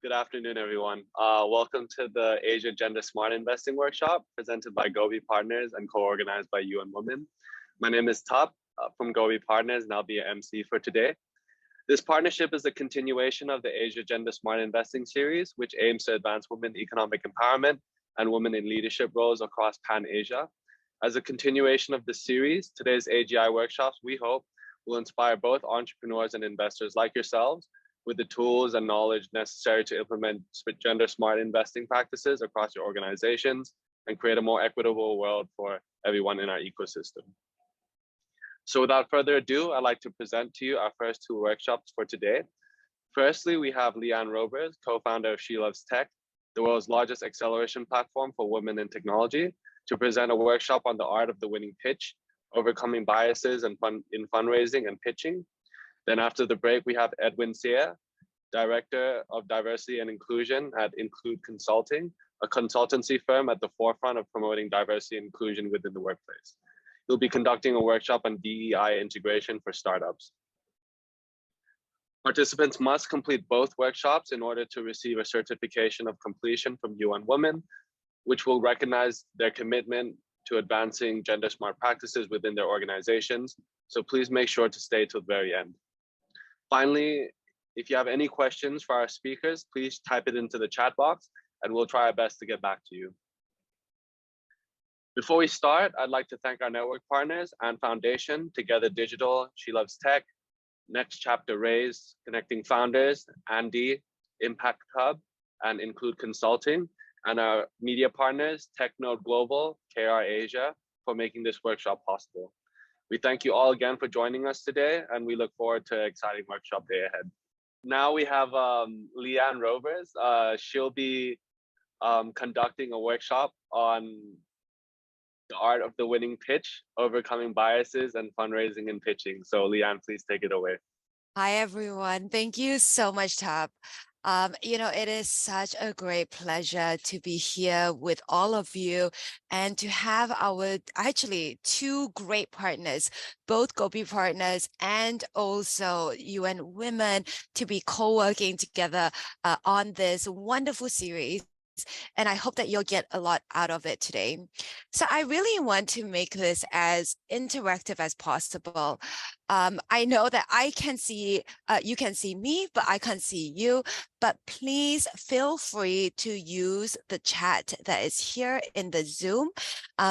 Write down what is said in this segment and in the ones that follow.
Good afternoon, everyone. Welcome to the Asia Gender Smart Investing Workshop presented by Gobi Partners and co-organized by UN Women. My name is Top from Gobi Partners, and I'll be your MC for today. This partnership is a continuation of the Asia Gender Smart Investing series, which aims to advance women economic empowerment and women in leadership roles across Pan-Asia. As a continuation of this series, today's AGI workshops, we hope, will inspire both entrepreneurs and investors like yourselves with the tools and knowledge necessary to implement gender smart investing practices across your organizations and create a more equitable world for everyone in our ecosystem. So without further ado, I'd like to present to you our first two workshops for today. Firstly, we have Leanne Rovers, co-founder of SheLovesTech, the world's largest acceleration platform for women in technology, to present a workshop on the art of the winning pitch, overcoming biases in fundraising and pitching. Then after the break, we have Edwin Seah, Director of Diversity and Inclusion at Include Consulting, a consultancy firm at the forefront of promoting diversity and inclusion within the workplace. He'll be conducting a workshop on DEI integration for startups. Participants must complete both workshops in order to receive a certification of completion from UN Women, which will recognize their commitment to advancing gender smart practices within their organizations. So please make sure to stay till the very end. Finally, if you have any questions for our speakers, please type it into the chat box and we'll try our best to get back to you. Before we start, I'd like to thank our network partners and foundation, Together Digital, SheLovesTech, Next Chapter Raise, Connecting Founders, Andy, Impact Hub, and Include Consulting, and our media partners, TechNode Global, KR Asia, for making this workshop possible. We thank you all again for joining us today, and we look forward to an exciting workshop day ahead. Now we have Leanne Rovers. She'll be conducting a workshop on the art of the winning pitch, overcoming biases and fundraising and pitching. So Leanne, please take it away. Hi, everyone. Thank you so much, Top. It is such a great pleasure to be here with all of you and to have our actually two great partners, both Gobi partners and also UN Women, to be co-working together on this wonderful series. And I hope that you'll get a lot out of it today. So I really want to make this as interactive as possible. I know that I can see, you can see me, but I can't see you. But please feel free to use the chat that is here in the Zoom,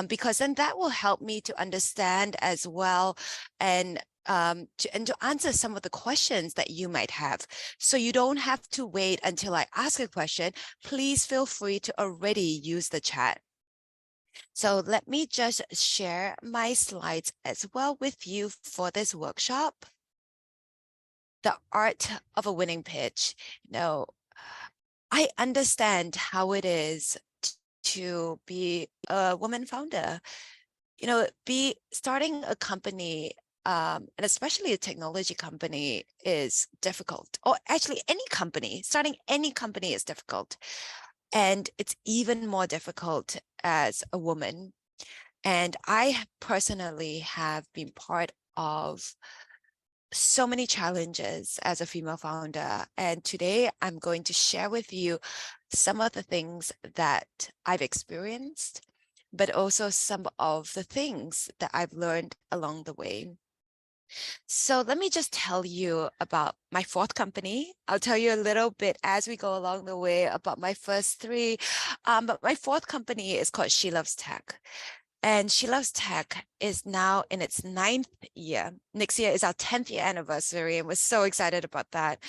because then that will help me to understand as well and to answer some of the questions that you might have. So you don't have to wait until I ask a question. Please feel free to already use the chat. So let me just share my slides as well with you for this workshop. The art of a winning pitch. I understand how it is to be a woman founder. Starting a company, and especially a technology company, is difficult. Or actually starting any company is difficult. And it's even more difficult as a woman. And I personally have been part of so many challenges as a female founder. And today I'm going to share with you some of the things that I've experienced, but also some of the things that I've learned along the way. So let me just tell you about my fourth company. I'll tell you a little bit as we go along the way about my first three. But my fourth company is called SheLovesTech. And SheLovesTech is now in its 9th year. Next year is our 10th year anniversary, and we're so excited about that.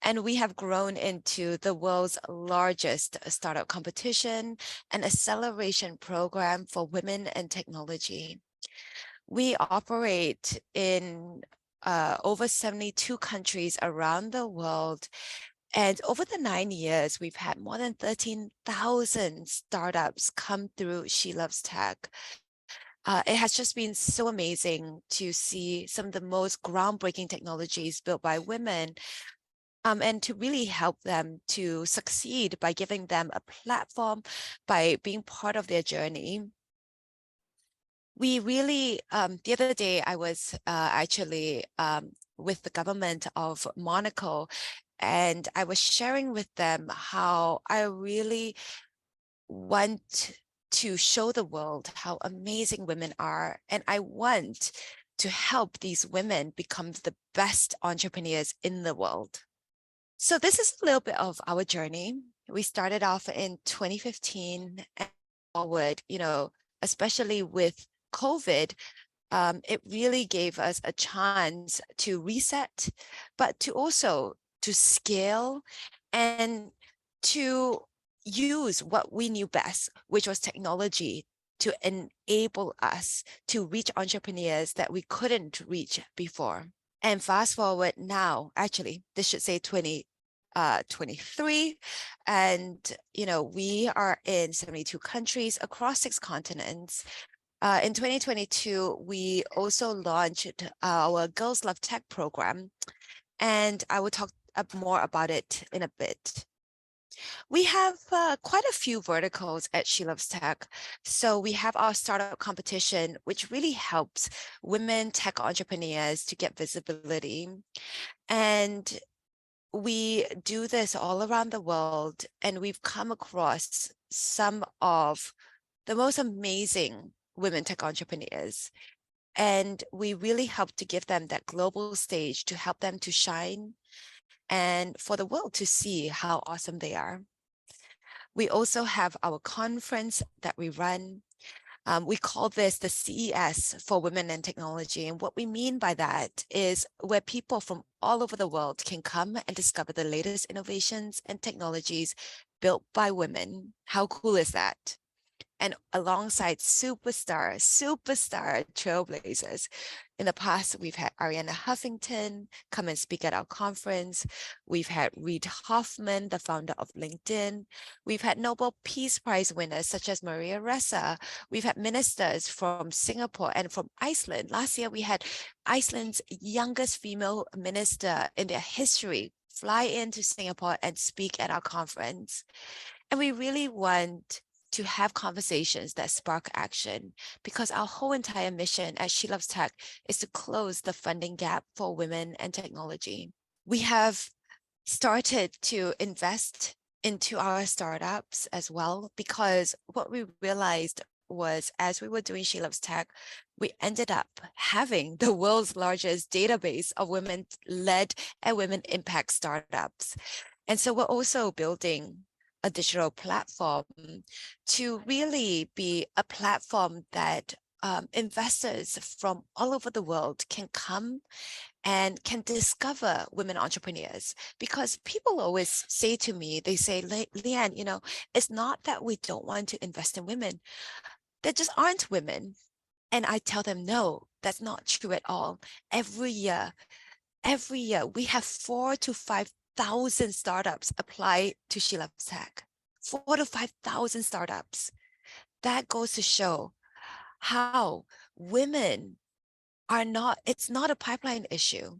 And we have grown into the world's largest startup competition and acceleration program for women and technology. We operate in over 72 countries around the world. And over the 9 years, we've had more than 13,000 startups come through SheLovesTech. It has just been so amazing to see some of the most groundbreaking technologies built by women, and to really help them to succeed by giving them a platform, by being part of their journey. We really, the other day, I was actually with the government of Monaco, and I was sharing with them how I really want to show the world how amazing women are. And I want to help these women become the best entrepreneurs in the world. So this is a little bit of our journey. We started off in 2015 and forward, especially with COVID, it really gave us a chance to reset, but to also to scale and to use what we knew best, which was technology, to enable us to reach entrepreneurs that we couldn't reach before. And fast forward now, actually, this should say 2023, and we are in 72 countries across 6 continents. In 2022, we also launched our Girls Love Tech program, and I will talk more about it in a bit. We have quite a few verticals at SheLovesTech. So we have our startup competition, which really helps women tech entrepreneurs to get visibility. And we do this all around the world, and we've come across some of the most amazing women tech entrepreneurs. And we really help to give them that global stage to help them to shine and for the world to see how awesome they are. We also have our conference that we run. We call this the CES for Women in Technology. And what we mean by that is where people from all over the world can come and discover the latest innovations and technologies built by women. How cool is that? And alongside superstar trailblazers. In the past, we've had Arianna Huffington come and speak at our conference. We've had Reid Hoffman, the founder of LinkedIn. We've had Nobel Peace Prize winners such as Maria Ressa. We've had ministers from Singapore and from Iceland. Last year, we had Iceland's youngest female minister in their history fly into Singapore and speak at our conference. And we really want to have conversations that spark action, because our whole entire mission at SheLovesTech is to close the funding gap for women and technology. We have started to invest into our startups as well, because what we realized was as we were doing SheLovesTech, we ended up having the world's largest database of women-led and women impact startups. And so we're also building a digital platform to really be a platform that investors from all over the world can come and can discover women entrepreneurs. Because people always say to me, they say, Leanne, it's not that we don't want to invest in women. There just aren't women. And I tell them, no, that's not true at all. Every year, we have 4,000 to 5,000 startups apply to SheLovesTech. 4,000 to 5,000 startups. That goes to show how women are not, it's not a pipeline issue.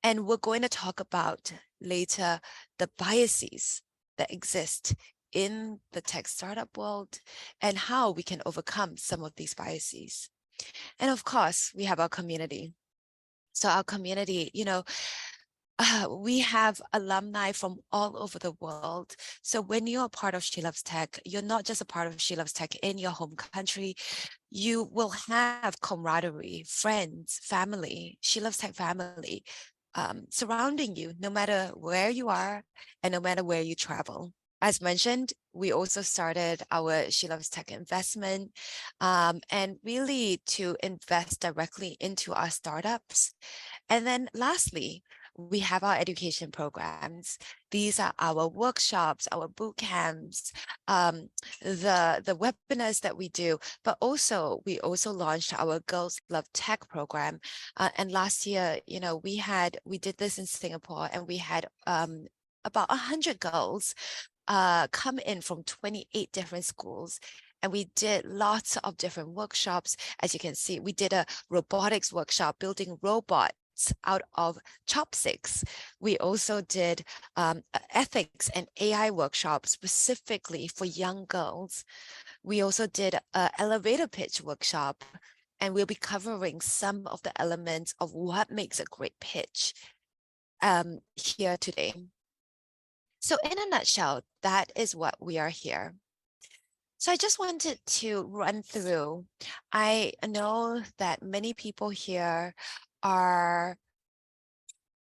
And we're going to talk about later the biases that exist in the tech startup world and how we can overcome some of these biases. And of course, we have our community. So our community, we have alumni from all over the world. So when you're a part of SheLovesTech, you're not just a part of SheLovesTech in your home country. You will have camaraderie, friends, family, SheLovesTech family surrounding you, no matter where you are and no matter where you travel. As mentioned, we also started our SheLovesTech investment and really to invest directly into our startups. And then lastly, we have our education programs. These are our workshops, our boot camps, the webinars that we do, but also we also launched our Girls Love Tech program. And last year, we did this in Singapore, and we had about 100 girls come in from 28 different schools. And we did lots of different workshops. As you can see, we did a robotics workshop, building robots out of chopsticks. We also did ethics and AI workshops specifically for young girls. We also did an elevator pitch workshop, and we'll be covering some of the elements of what makes a great pitch. here today. So in a nutshell, that is what we are here. So I just wanted to run through. I know that many people here are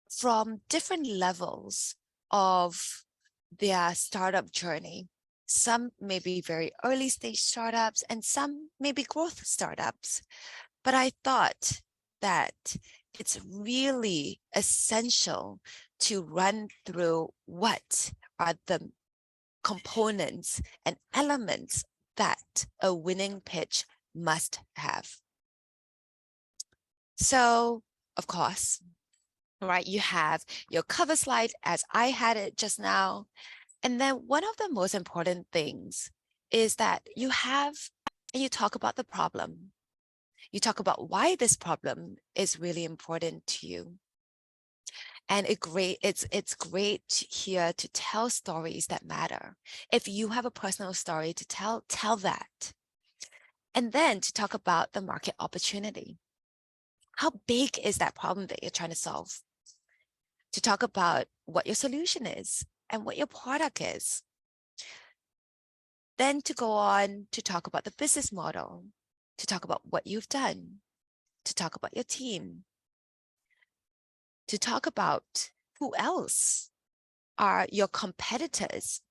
from different levels of their startup journey. Some may be very early stage startups and some may be growth startups. But I thought that it's really essential to run through what are the components and elements that a winning pitch must have. So, of course, right, you have your cover slide as I had it just now. And then one of the most important things is that you have, and you talk about the problem. You talk about why this problem is really important to you. And it's great here to tell stories that matter. If you have a personal story to tell that. And then to talk about the market opportunity. How big is that problem that you're trying to solve? To talk about what your solution is and what your product is. Then to go on to talk about the business model, to talk about what you've done, to talk about your team, to talk about who else are your competitors.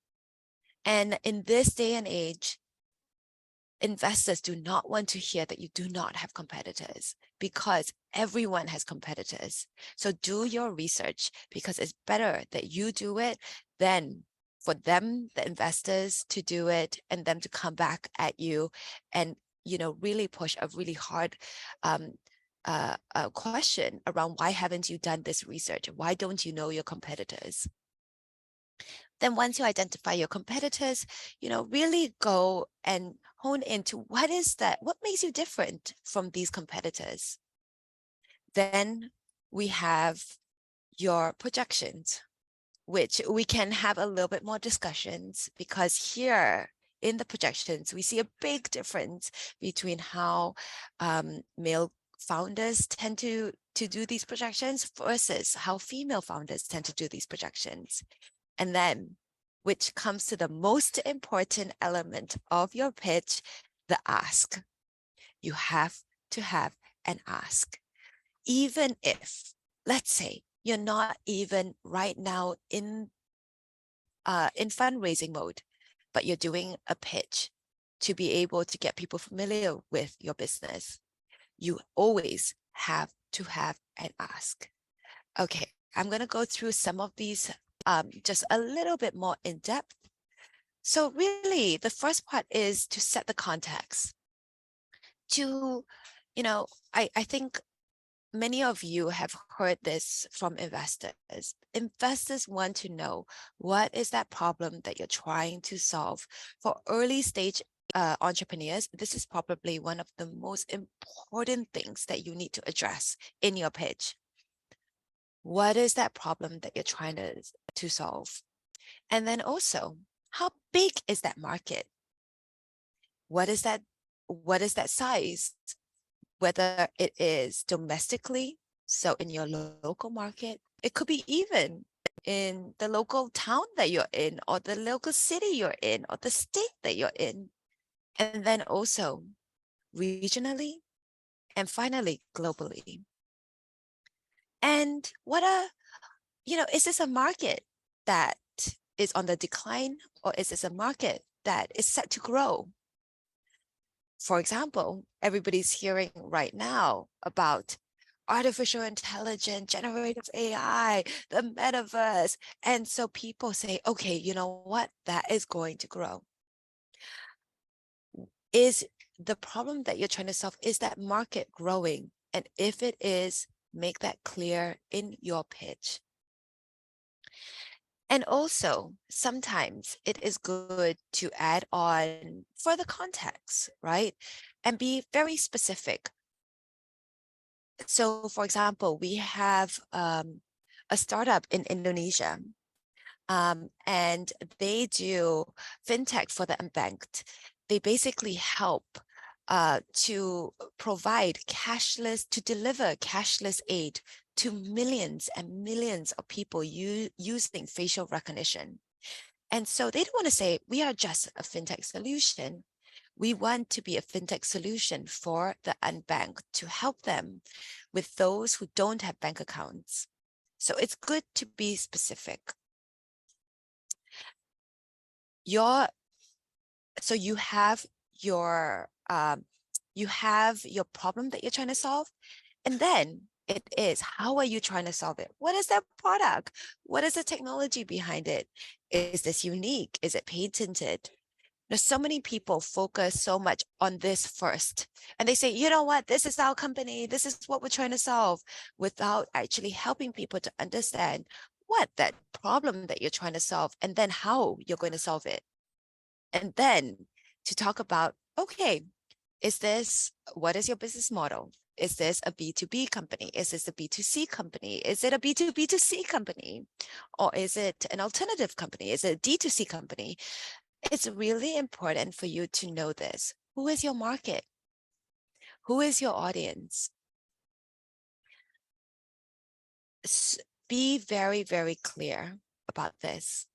And in this day and age, investors do not want to hear that you do not have competitors because everyone has competitors. So do your research because it's better that you do it than for them, the investors, to do it and them to come back at you and, you know, really push a really hard question around why haven't you done this research? Why don't you know your competitors? Then once you identify your competitors, you know, really go and hone into what is that, what makes you different from these competitors. Then we have your projections, which we can have a little bit more discussions because here in the projections, we see a big difference between how male founders tend to do these projections versus how female founders tend to do these projections. And then, which comes to the most important element of your pitch, the ask. You have to have an ask. Even if, let's say, you're not even right now in fundraising mode, but you're doing a pitch to be able to get people familiar with your business. You always have to have an ask. Okay, I'm going to go through some of these just a little bit more in depth. So really, the first part is to set the context. To, you know, I think many of you have heard this from investors. Investors want to know what is that problem that you're trying to solve. For early stage entrepreneurs, this is probably one of the most important things that you need to address in your pitch. What is that problem that you're trying to solve? And then also, how big is that market? What is that size? Whether it is domestically, so in your local market, it could be even in the local town that you're in, or the local city you're in, or the state that you're in. And then also regionally, and finally, globally. And is this a market that is on the decline, or is this a market that is set to grow? For example, everybody's hearing right now about artificial intelligence, generative AI, the metaverse. And so people say, okay, you know what? That is going to grow. Is the problem that you're trying to solve, is that market growing? And if it is, make that clear in your pitch. And also, sometimes it is good to add on further context, right? And be very specific. So, for example, we have a startup in Indonesia, and they do fintech for the unbanked. They basically help to provide cashless, to deliver cashless aid to millions and millions of people using facial recognition. And so they don't want to say, we are just a fintech solution. We want to be a fintech solution for the unbanked to help them with those who don't have bank accounts. So it's good to be specific. So you have your problem that you're trying to solve, and then it is, how are you trying to solve it? What is that product? What is the technology behind it? Is this unique? Is it patented? There's so many people focus so much on this first, and they say, you know what, this is our company, this is what we're trying to solve, without actually helping people to understand what that problem that you're trying to solve, and then how you're going to solve it. And then to talk about, okay, what is your business model? Is this a B2B company? Is this a B2C company? Is it a B2B2C company? Or is it an alternative company? Is it a D2C company? It's really important for you to know this. Who is your market? Who is your audience? Be very, very clear about this.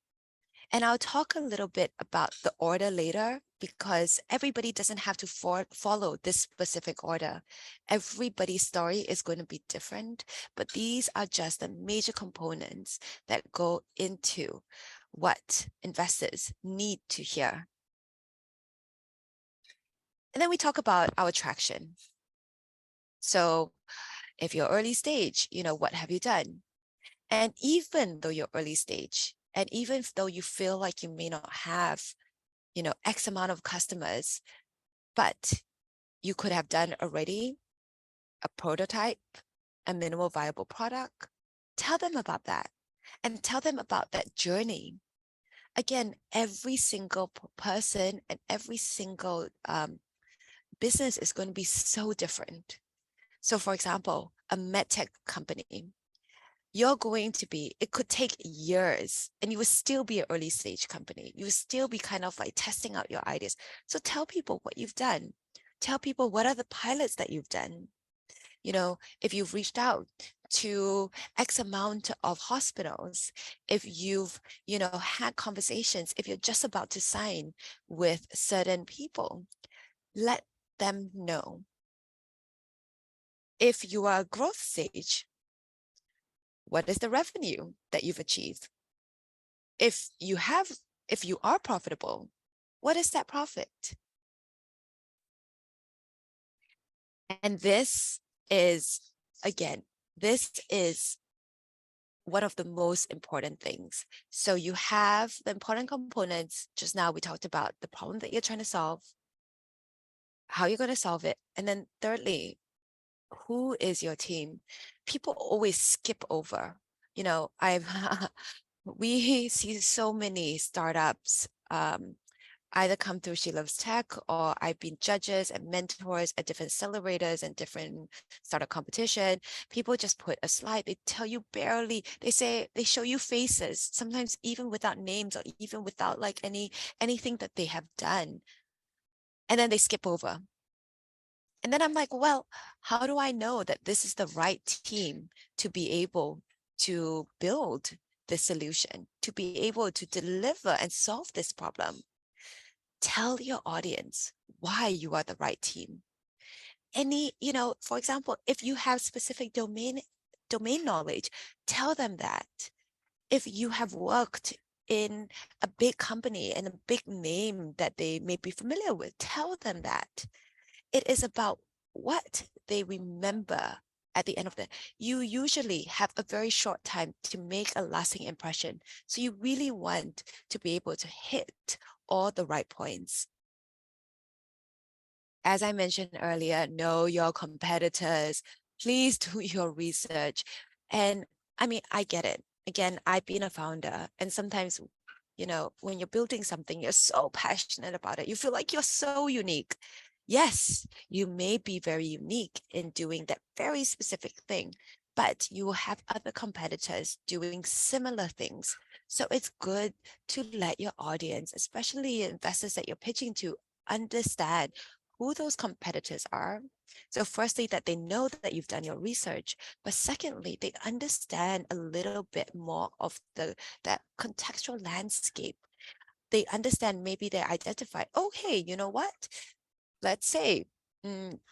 And I'll talk a little bit about the order later, because everybody doesn't have to follow this specific order. Everybody's story is going to be different, but these are just the major components that go into what investors need to hear. And then we talk about our traction. So if you're early stage, what have you done? And even though you're early stage, and even though you feel like you may not have, X amount of customers, but you could have done already a prototype, a minimal viable product, tell them about that and tell them about that journey. Again, every single person and every single business is going to be so different. So for example, a medtech company, it could take years, and you will still be an early stage company. You will still be kind of like testing out your ideas. So tell people what you've done. Tell people what are the pilots that you've done. If you've reached out to X amount of hospitals, if you've, had conversations, if you're just about to sign with certain people, let them know. If you are a growth stage, what is the revenue that you've achieved? If you are profitable, what is that profit? And this is one of the most important things. So you have the important components. Just now we talked about the problem that you're trying to solve, how you're going to solve it. And then thirdly, who is your team? People always skip over, we see so many startups either come through SheLovesTech, or I've been judges and mentors at different accelerators and different startup competition. People just put a slide, they tell you barely, they show you faces, sometimes even without names or even without like anything that they have done. And then they skip over. And then I'm like, well, how do I know that this is the right team to be able to build this solution, to be able to deliver and solve this problem? Tell your audience why you are the right team. For example, if you have specific domain knowledge, tell them that. If you have worked in a big company and a big name that they may be familiar with, tell them that. It is about what they remember at the end of it. You usually have a very short time to make a lasting impression. So you really want to be able to hit all the right points. As I mentioned earlier, know your competitors. Please do your research. And I mean, I get it. Again, I've been a founder, and sometimes, when you're building something, you're so passionate about it. You feel like you're so unique. Yes, you may be very unique in doing that very specific thing, but you will have other competitors doing similar things. So it's good to let your audience, especially investors that you're pitching to, understand who those competitors are. So firstly, that they know that you've done your research, but secondly, they understand a little bit more of that contextual landscape. They understand, maybe they identify, oh, hey, you know what? Let's say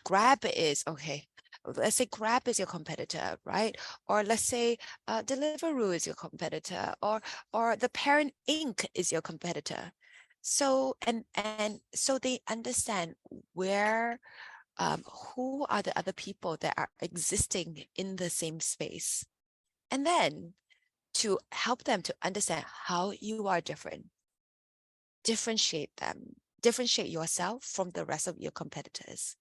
Grab is okay. Let's say Grab is your competitor, right? Or let's say Deliveroo is your competitor, or the parent Inc. is your competitor. So and so they understand where who are the other people that are existing in the same space, and then to help them to understand how you are different, differentiate yourself from the rest of your competitors.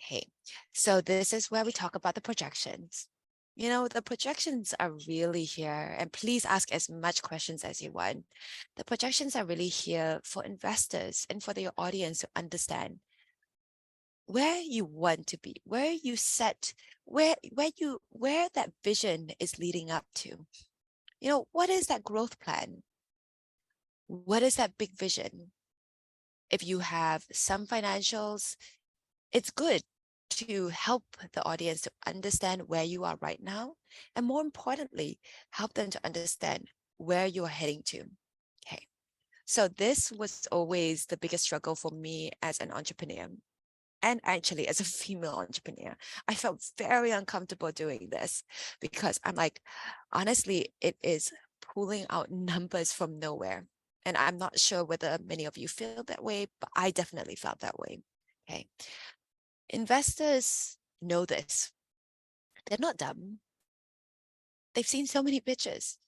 Okay, so this is where we talk about the projections. You know, the projections are really here, and please ask as much questions as you want. The projections are really here for investors and for your audience to understand where you want to be, where you set, where that vision is leading up to. You know, what is that growth plan? What is that big vision? If you have some financials, it's good to help the audience to understand where you are right now, and more importantly, help them to understand where you are heading to. Okay, so this was always the biggest struggle for me as an entrepreneur, and actually as a female entrepreneur. I felt very uncomfortable doing this because I'm like, honestly, it is pulling out numbers from nowhere. And I'm not sure whether many of you feel that way, but I definitely felt that way. Okay. Investors know this. They're not dumb. They've seen so many pictures.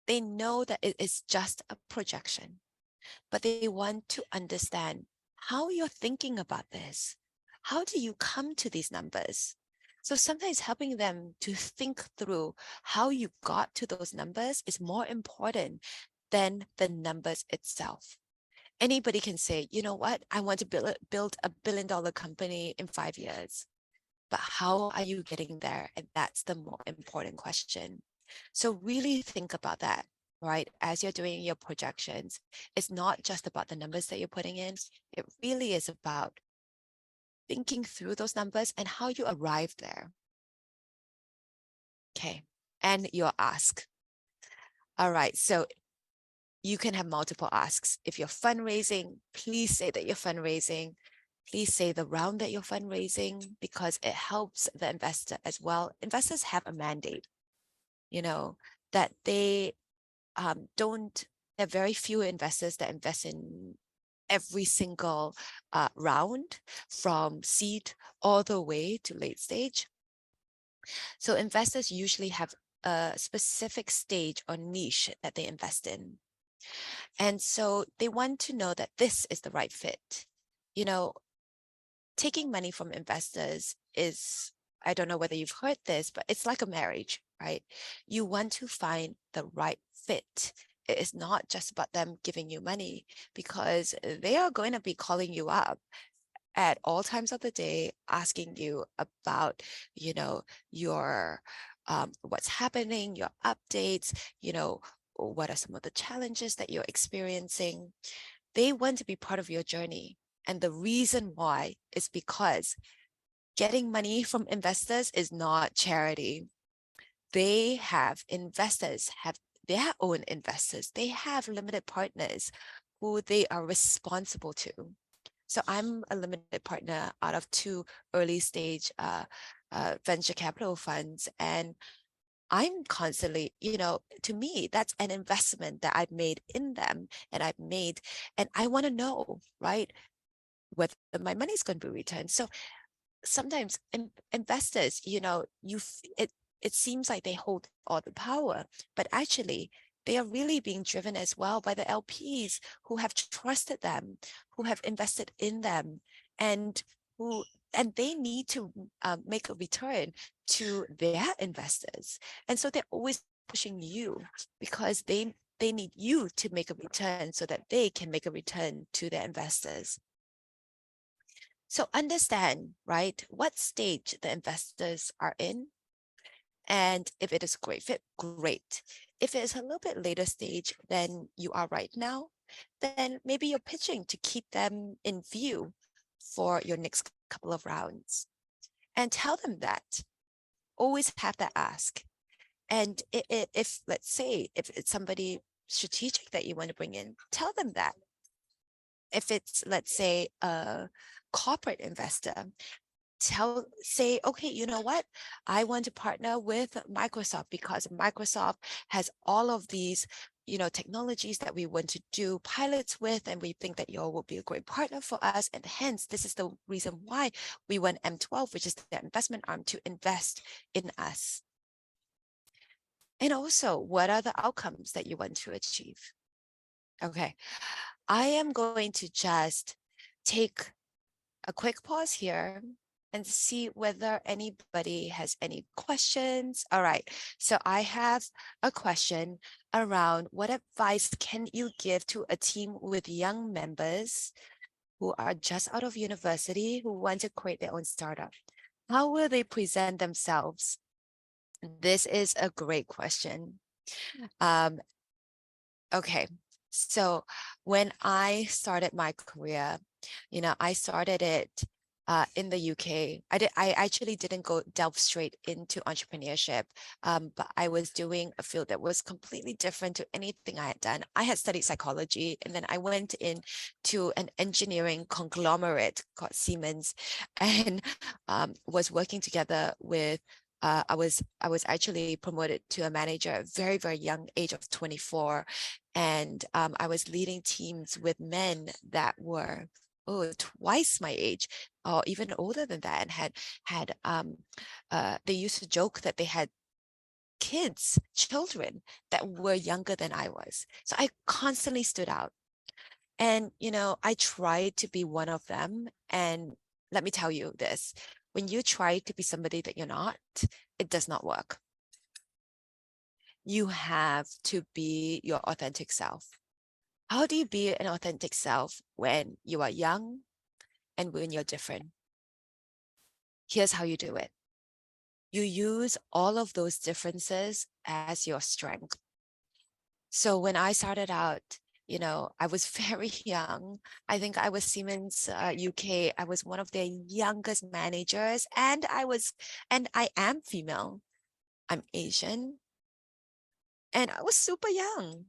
They know that it is just a projection, but they want to understand how you're thinking about this. How do you come to these numbers? So sometimes helping them to think through how you got to those numbers is more important than the numbers itself. Anybody can say, you know what, I want to build a $1 billion company in 5 years. But how are you getting there? And that's the more important question. So really think about that, right? As you're doing your projections, it's not just about the numbers that you're putting in. It really is about thinking through those numbers and how you arrive there. Okay. And your ask. All right. So you can have multiple asks. If you're fundraising, please say that you're fundraising. Please say the round that you're fundraising, because it helps the investor as well. Investors have a mandate, you know, that they don't, there are very few investors that invest in every single round from seed all the way to late stage. So investors usually have a specific stage or niche that they invest in. And so they want to know that this is the right fit. You know, taking money from investors is, I don't know whether you've heard this, but it's like a marriage, right? You want to find the right fit. It is not just about them giving you money, because they are going to be calling you up at all times of the day, asking you about, you know, your what's happening, your updates, you know, what are some of the challenges that you're experiencing. They want to be part of your journey. And the reason why is because getting money from investors is not charity. They have investors, have their own investors. They have limited partners who they are responsible to. So I'm a limited partner out of 2 early stage venture capital funds. And I'm constantly, you know, to me, that's an investment that I've made in them, and I want to know, right, whether my money is going to be returned. So sometimes investors, you know, it seems like they hold all the power, but actually they are really being driven as well by the LPs who have trusted them, who have invested in them, and they need to make a return to their investors. And so they're always pushing you, because they need you to make a return so that they can make a return to their investors. So understand, right, what stage the investors are in. And if it is a great fit, great. If it is a little bit later stage than you are right now, then maybe you're pitching to keep them in view for your next couple of rounds. And tell them that. Always have that ask. And if let's say, if it's somebody strategic that you want to bring in, tell them that. If it's, let's say, a corporate investor, say, okay, you know what? I want to partner with Microsoft because Microsoft has all of these, technologies that we want to do pilots with, and we think that you all will be a great partner for us. And hence, this is the reason why we want M12, which is their investment arm, to invest in us. And also, what are the outcomes that you want to achieve? Okay, I am going to just take a quick pause here and see whether anybody has any questions. All right, so I have a question around what advice can you give to a team with young members who are just out of university who want to create their own startup? How will they present themselves? This is a great question. Okay, so when I started my career, I started it in the UK. I actually didn't delve straight into entrepreneurship, but I was doing a field that was completely different to anything I had done. I had studied psychology, and then I went into an engineering conglomerate called Siemens, and was working together with. I was actually promoted to a manager at a very, very young age of 24. And I was leading teams with men that were twice my age, or even older than that, and they used to joke that they had children that were younger than I was. So I constantly stood out. And, I tried to be one of them. And let me tell you this, when you try to be somebody that you're not, it does not work. You have to be your authentic self. How do you be an authentic self when you are young and when you're different? Here's how you do it. You use all of those differences as your strength. So when I started out, I was very young. I think I was Siemens UK. I was one of their youngest managers, and I am female. I'm Asian, and I was super young.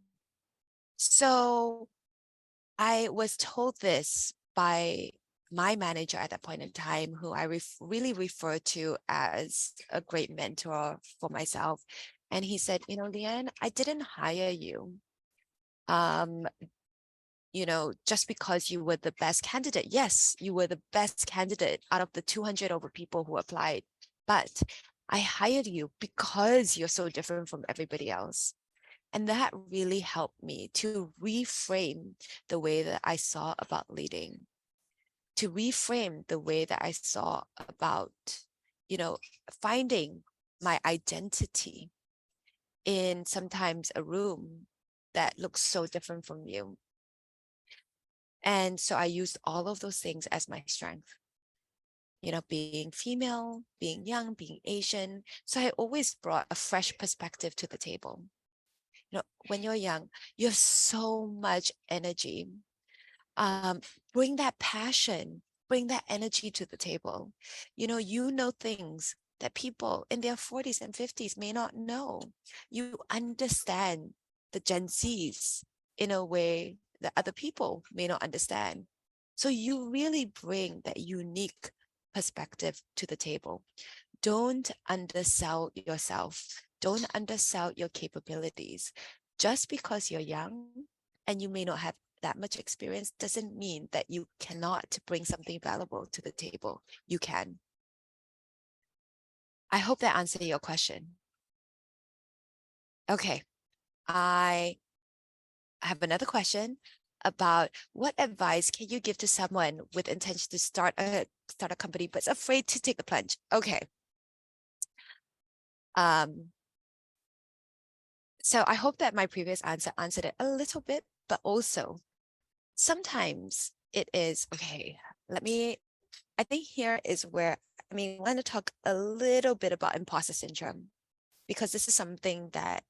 So I was told this by my manager at that point in time, who I really refer to as a great mentor for myself. And he said, Leanne, I didn't hire you, just because you were the best candidate. Yes, you were the best candidate out of the 200 over people who applied, but I hired you because you're so different from everybody else. And that really helped me to reframe the way that I saw about leading, to reframe the way that I saw about, finding my identity in sometimes a room that looks so different from you. And so I used all of those things as my strength, being female, being young, being Asian. So I always brought a fresh perspective to the table. When you're young, you have so much energy. Bring that passion, bring that energy to the table. You know things that people in their 40s and 50s may not know. You understand the Gen Zs in a way that other people may not understand. So you really bring that unique perspective to the table. Don't undersell yourself. Don't undersell your capabilities. Just because you're young and you may not have that much experience doesn't mean that you cannot bring something valuable to the table. You can. I hope that answered your question. Okay, I have another question about what advice can you give to someone with intention to start a company but is afraid to take the plunge? Okay. So I hope that my previous answer answered it a little bit, but also sometimes it is, okay, I think here is where, I want to talk a little bit about imposter syndrome, because this is something that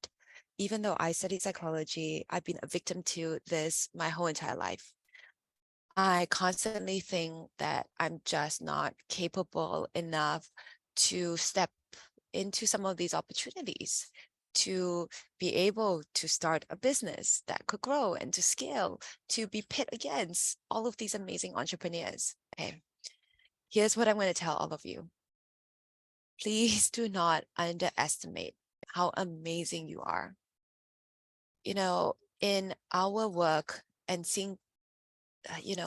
even though I study psychology, I've been a victim to this my whole entire life. I constantly think that I'm just not capable enough to step into some of these opportunities, to be able to start a business that could grow and to scale, to be pit against all of these amazing entrepreneurs. Okay, here's what I'm going to tell all of you. Please do not underestimate how amazing you are. You know, in our work and seeing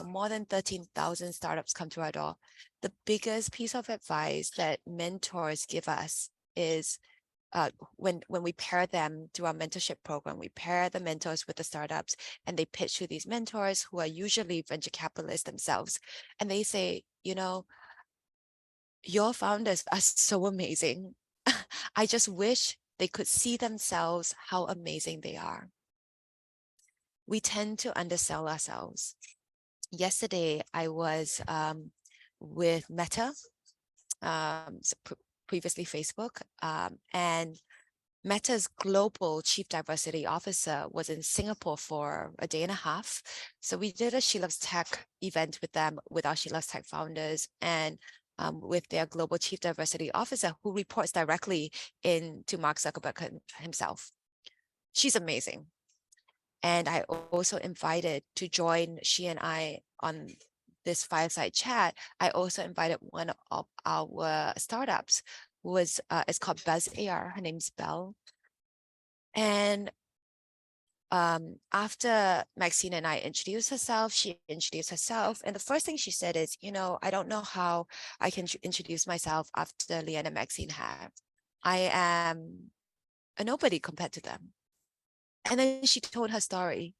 more than 13,000 startups come to our door, the biggest piece of advice that mentors give us is when we pair them through our mentorship program, we pair the mentors with the startups and they pitch to these mentors who are usually venture capitalists themselves. And they say, your founders are so amazing. I just wish they could see themselves how amazing they are. We tend to undersell ourselves. Yesterday, I was with Meta, previously Facebook, and Meta's global chief diversity officer was in Singapore for a day and a half. So we did a SheLovesTech event with them, with our SheLovesTech founders, and with their global chief diversity officer, who reports directly into Mark Zuckerberg himself. She's amazing. And I also invited to join she and I on this fireside chat. I also invited one of our startups who was, it's called Buzz AR. Her name's Belle. And after Maxine and I introduced herself, she introduced herself. And the first thing she said is, I don't know how I can introduce myself after Leanne and Maxine have. I am a nobody compared to them. And then she told her story.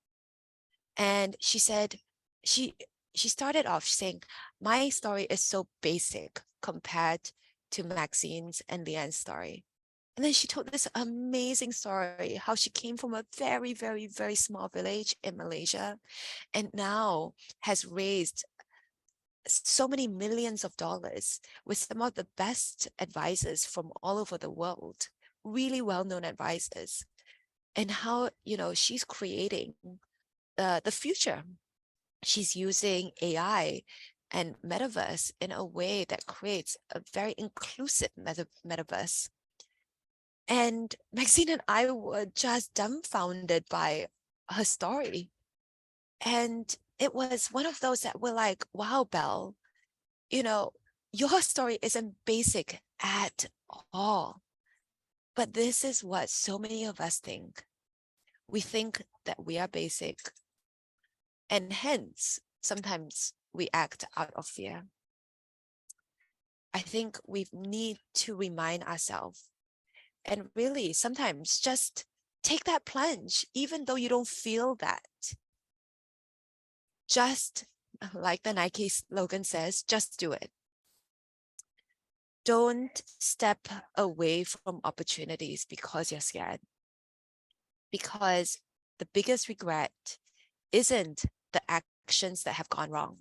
And she said, she started off saying, my story is so basic compared to Maxine's and Leanne's story. And then she told this amazing story, how she came from a very, very, very small village in Malaysia and now has raised so many millions of dollars with some of the best advisors from all over the world, really well-known advisors, and how, she's creating the future. She's using AI and metaverse in a way that creates a very inclusive metaverse. And Maxine and I were just dumbfounded by her story. And it was one of those that were like, wow, Belle, your story isn't basic at all. But this is what so many of us think. We think that we are basic. And hence, sometimes we act out of fear. I think we need to remind ourselves and really sometimes just take that plunge, even though you don't feel that. Just like the Nike slogan says, just do it. Don't step away from opportunities because you're scared. Because the biggest regret isn't the actions that have gone wrong.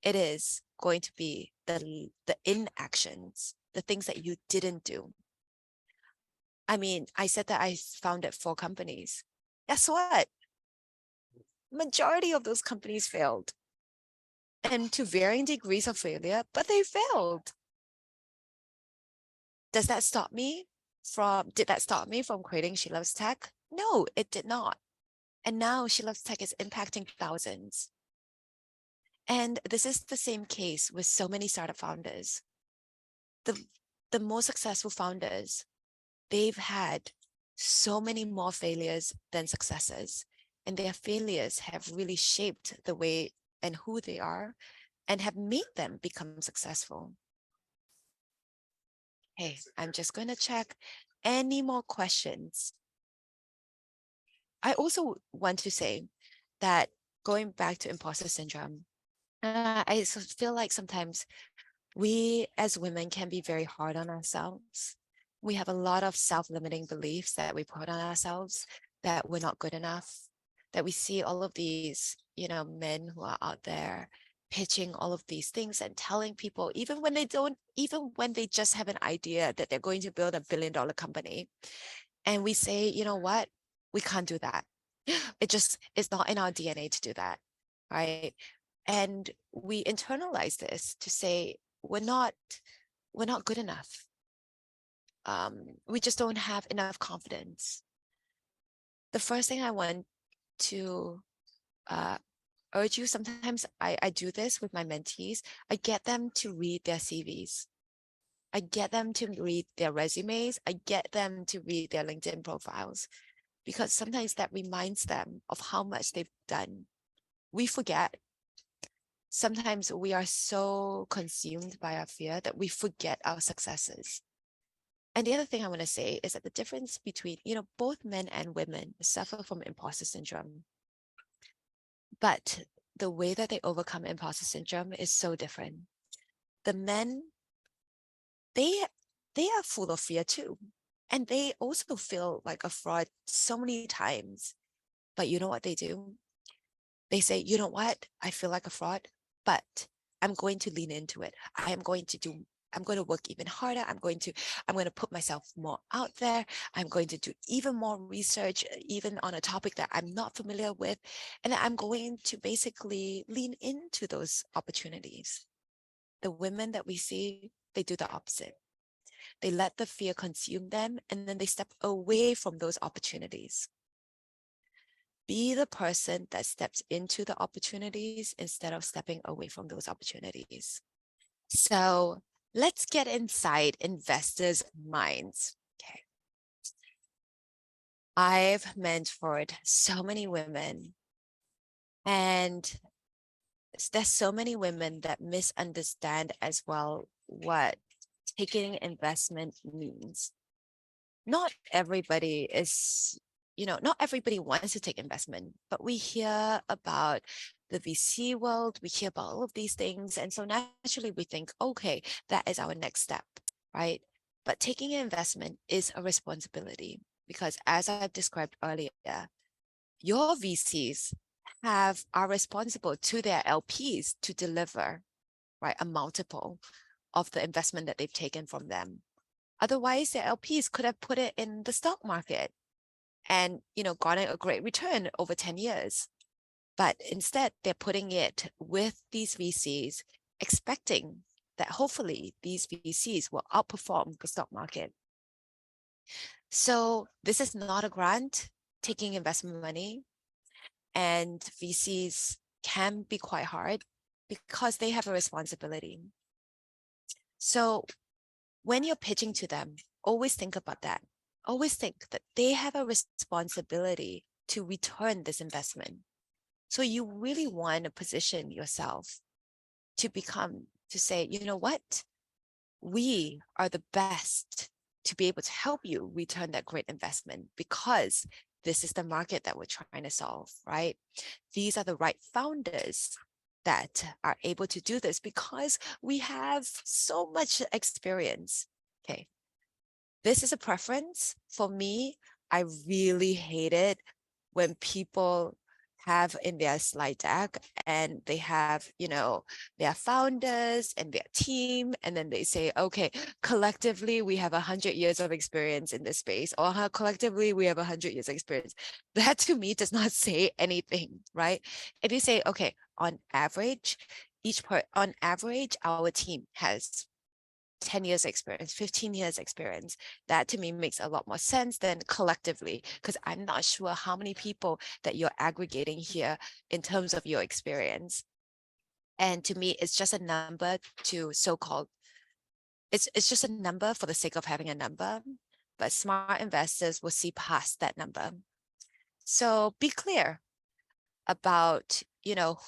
It is going to be the inactions, the things that you didn't do. I mean, I said that I founded 4 companies. Guess what? Majority of those companies failed. And to varying degrees of failure, but they failed. Did that stop me from creating SheLovesTech? No, it did not. And now SheLovesTech is impacting thousands. And this is the same case with so many startup founders. The most successful founders, they've had so many more failures than successes. And their failures have really shaped the way and who they are and have made them become successful. Hey, I'm just going to check any more questions. I also want to say that going back to imposter syndrome, I feel like sometimes we as women can be very hard on ourselves. We have a lot of self-limiting beliefs that we put on ourselves, that we're not good enough, that we see all of these, men who are out there pitching all of these things and telling people, even when they just have an idea that they're going to build $1 billion company. And we say, you know what? We can't do that. It's not in our DNA to do that, right? And we internalize this to say we're not good enough. We just don't have enough confidence. The first thing I want to urge you, sometimes I do this with my mentees. I get them to read their CVs. I get them to read their resumes. I get them to read their LinkedIn profiles, because sometimes that reminds them of how much they've done. We forget. Sometimes we are so consumed by our fear that we forget our successes. And the other thing I want to say is that the difference between, both men and women suffer from imposter syndrome. But the way that they overcome imposter syndrome is so different. The men, they are full of fear too. And they also feel like a fraud so many times. But you know what they do? They say, you know what? I feel like a fraud, but I'm going to lean into it. I'm going to work even harder. I'm going to put myself more out there. I'm going to do even more research, even on a topic that I'm not familiar with. And I'm going to basically lean into those opportunities. The women that we see, they do the opposite. They let the fear consume them, and then they step away from those opportunities. Be the person that steps into the opportunities instead of stepping away from those opportunities. So let's get inside investors' minds. Okay. I've mentored so many women, and there's so many women that misunderstand as well what taking investment means. Not everybody is, not everybody wants to take investment, but we hear about the VC world, we hear about all of these things. And so naturally we think, okay, that is our next step, right? But taking an investment is a responsibility, because as I've described earlier, your VCs are responsible to their LPs to deliver, right, a multiple of the investment that they've taken from them. Otherwise, their LPs could have put it in the stock market and, gotten a great return over 10 years. But instead, they're putting it with these VCs, expecting that hopefully these VCs will outperform the stock market. So this is not a grant taking investment money, and VCs can be quite hard because they have a responsibility. So when you're pitching to them, always think about that. Always think that they have a responsibility to return this investment. So you really want to position yourself to say, you know what? We are the best to be able to help you return that great investment, because this is the market that we're trying to solve, right? These are the right founders that are able to do this because we have so much experience. Okay. This is a preference. For me, I really hate it when people have in their slide deck and they have, their founders and their team, and then they say, okay, collectively, we have 100 years of experience in this space, or collectively, we have 100 years of experience. That to me does not say anything, right? If you say, okay, on average, our team has 10 years experience, 15 years experience, that to me makes a lot more sense than collectively, because I'm not sure how many people that you're aggregating here in terms of your experience. And to me, it's just a number to so-called, it's just a number for the sake of having a number, but smart investors will see past that number. So be clear about,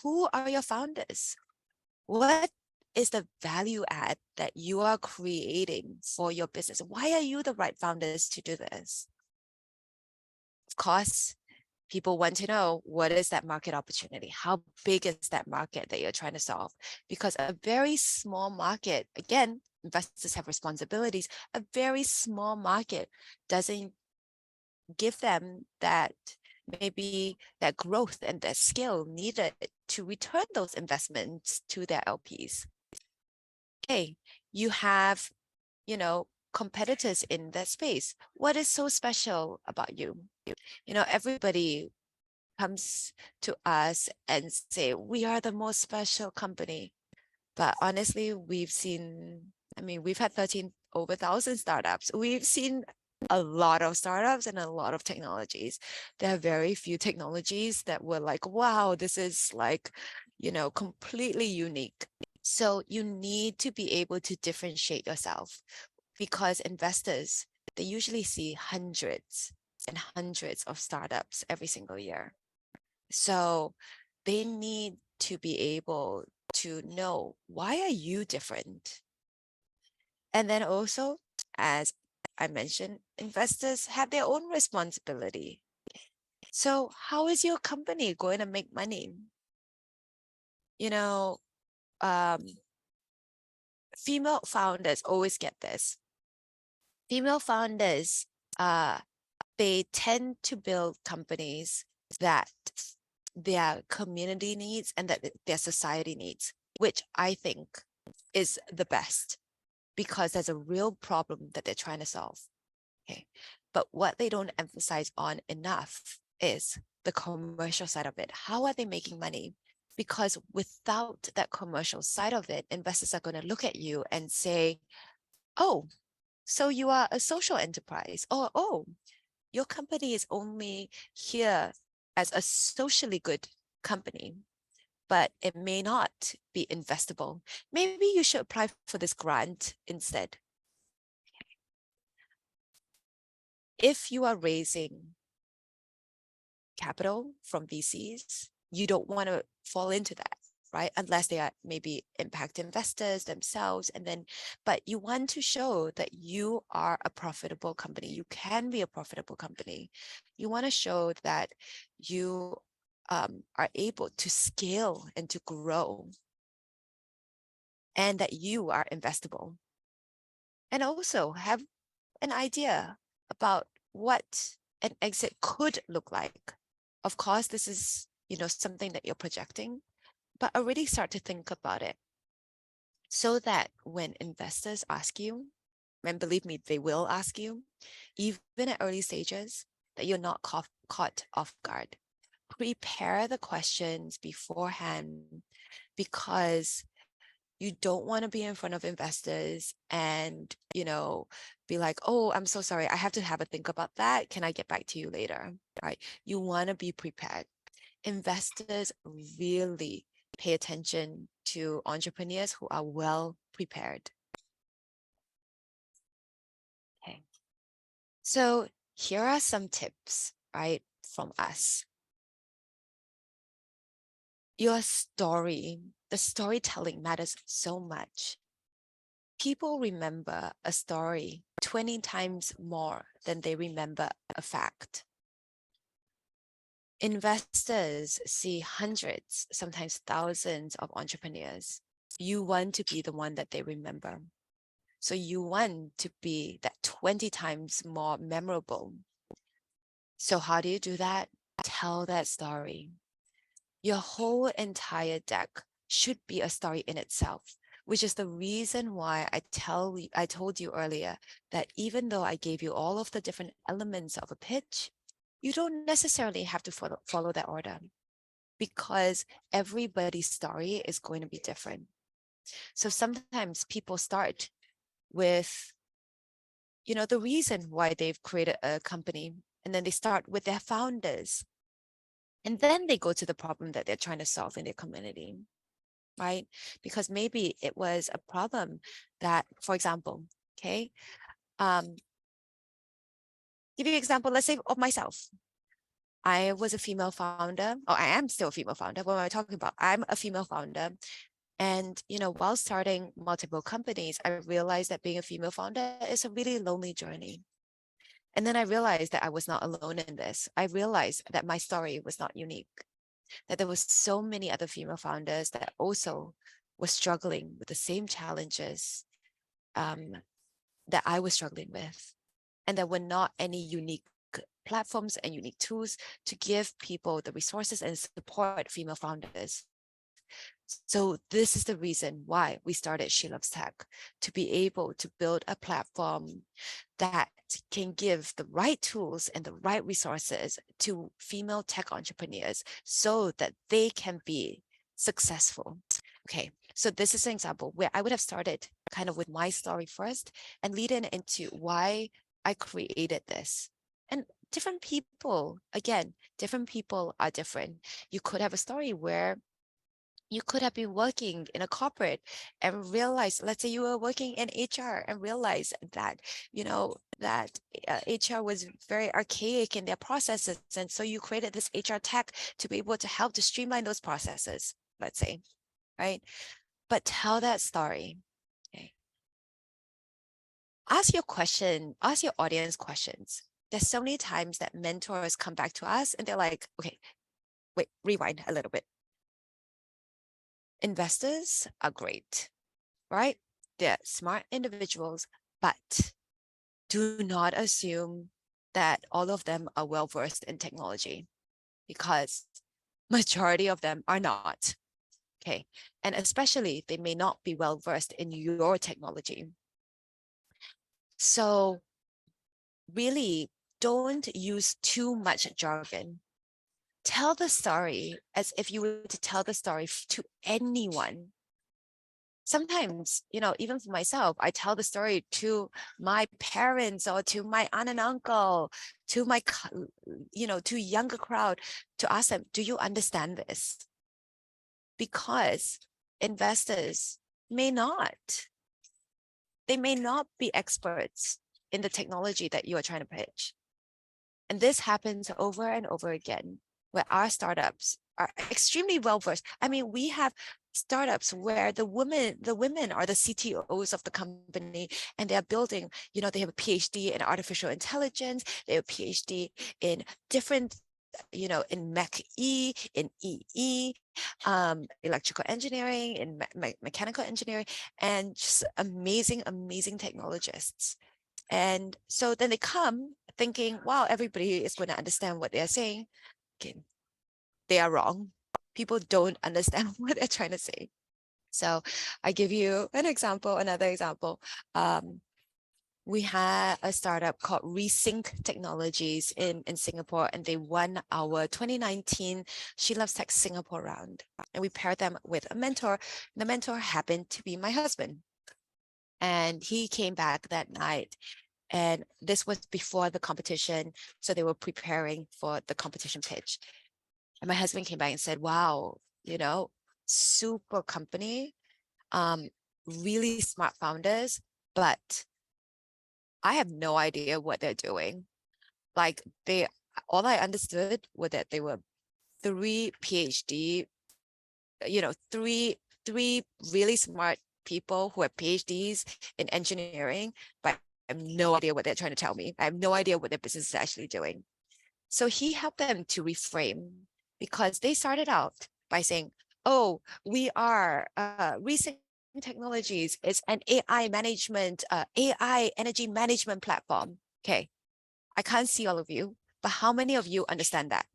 who are your founders? What is the value add that you are creating for your business? Why are you the right founders to do this? Of course, people want to know, what is that market opportunity? How big is that market that you're trying to solve? Because a very small market, again, investors have responsibilities. A very small market doesn't give them that, maybe that growth and that skill needed to return those investments to their LPs. Okay, you have, competitors in that space. What is so special about you? You know, everybody comes to us and say, we are the most special company. But honestly, we've seen, I mean, we've had over 1,000 startups. We've seen a lot of startups and a lot of technologies. There are very few technologies that were like, wow, this is like, you know, completely unique. So you need to be able to differentiate yourself, because investors, they usually see hundreds and hundreds of startups every single year. So they need to be able to know, why are you different? And then also, as I mentioned, investors have their own responsibility. So how is your company going to make money? You know, female founders always get this. Female founders, they tend to build companies that their community needs and that their society needs, which I think is the best, because there's a real problem that they're trying to solve. Okay. But what they don't emphasize on enough is the commercial side of it. How are they making money? Because without that commercial side of it, investors are going to look at you and say, oh, so you are a social enterprise, or oh, your company is only here as a socially good company, but it may not be investable. Maybe you should apply for this grant instead. If you are raising capital from VCs, you don't want to fall into that, right? Unless they are maybe impact investors themselves. And then, but you want to show that you are a profitable company. You can be a profitable company. You want to show that you are able to scale and to grow, and that you are investable. And also have an idea about what an exit could look like. Of course, this is, you know, something that you're projecting, but already start to think about it, so that when investors ask you, and believe me, they will ask you, even at early stages, that you're not caught off guard. Prepare the questions beforehand, because you don't want to be in front of investors and, you know, be like, oh, I'm so sorry, I have to have a think about that. Can I get back to you later? Right? You want to be prepared. Investors really pay attention to entrepreneurs who are well prepared. Okay. So here are some tips, right, from us. Your story, the storytelling matters so much. People remember a story 20 times more than they remember a fact. Investors see hundreds, sometimes thousands of entrepreneurs. You want to be the one that they remember. So you want to be that 20 times more memorable. So how do you do that? Tell that story. Your whole entire deck should be a story in itself, which is the reason why I told you earlier that even though I gave you all of the different elements of a pitch, you don't necessarily have to follow that order, because everybody's story is going to be different. So sometimes people start with, you know, the reason why they've created a company, and then they start with their founders, and then they go to the problem that they're trying to solve in their community, right? Because maybe it was a problem that, for example, okay, give you an example, let's say of myself. I was a female founder, or I am still a female founder. What am I talking about? I'm a female founder. And, you know, while starting multiple companies, I realized that being a female founder is a really lonely journey. And then I realized that I was not alone in this. I realized that my story was not unique, that there was so many other female founders that also were struggling with the same challenges that I was struggling with. And there were not any unique platforms and unique tools to give people the resources and support female founders. So this is the reason why we started SheLovesTech, to be able to build a platform that can give the right tools and the right resources to female tech entrepreneurs so that they can be successful. Okay, so this is an example where I would have started kind of with my story first and lead into why I created this. And different people, again, different people are different. You could have a story where you could have been working in a corporate and realize, let's say you were working in HR and realize that, that HR was very archaic in their processes. And so you created this HR tech to be able to help to streamline those processes, let's say, right? But tell that story. Okay. Ask your audience questions. There's so many times that mentors come back to us and they're like, okay, wait, rewind a little bit. Investors are great, right? They're smart individuals, but do not assume that all of them are well-versed in technology, because majority of them are not. Okay. And especially they may not be well-versed in your technology. So really don't use too much jargon. Tell the story as if you were to tell the story to anyone. Sometimes, even for myself, I tell the story to my parents or to my aunt and uncle, to my, to younger crowd, to ask them, do you understand this? Because investors may not. They may not be experts in the technology that you are trying to pitch. And this happens over and over again, where our startups are extremely well versed. I mean, we have startups where the women are the CTOs of the company, and they're building, they have a PhD in artificial intelligence, they have a PhD in different, in MEC-E, in EE, electrical engineering, in mechanical engineering, and just amazing, amazing technologists. And so then they come thinking, wow, everybody is going to understand what they're saying. Okay, they are wrong. People don't understand what they're trying to say. So I give you an example, another example. We had a startup called Resync Technologies in Singapore, and they won our 2019 SheLovesTech Singapore round. And we paired them with a mentor. The mentor happened to be my husband. And he came back that night. And this was before the competition. So they were preparing for the competition pitch. And my husband came back and said, wow, super company, really smart founders, but I have no idea what they're doing. Like all I understood was that they were 3 PhD, three really smart people who have PhDs in engineering, but I have no idea what they're trying to tell me. I have no idea what their business is actually doing. So he helped them to reframe, because they started out by saying, oh, we are Resync Technologies. It's an AI management, AI energy management platform. Okay, I can't see all of you, but how many of you understand that?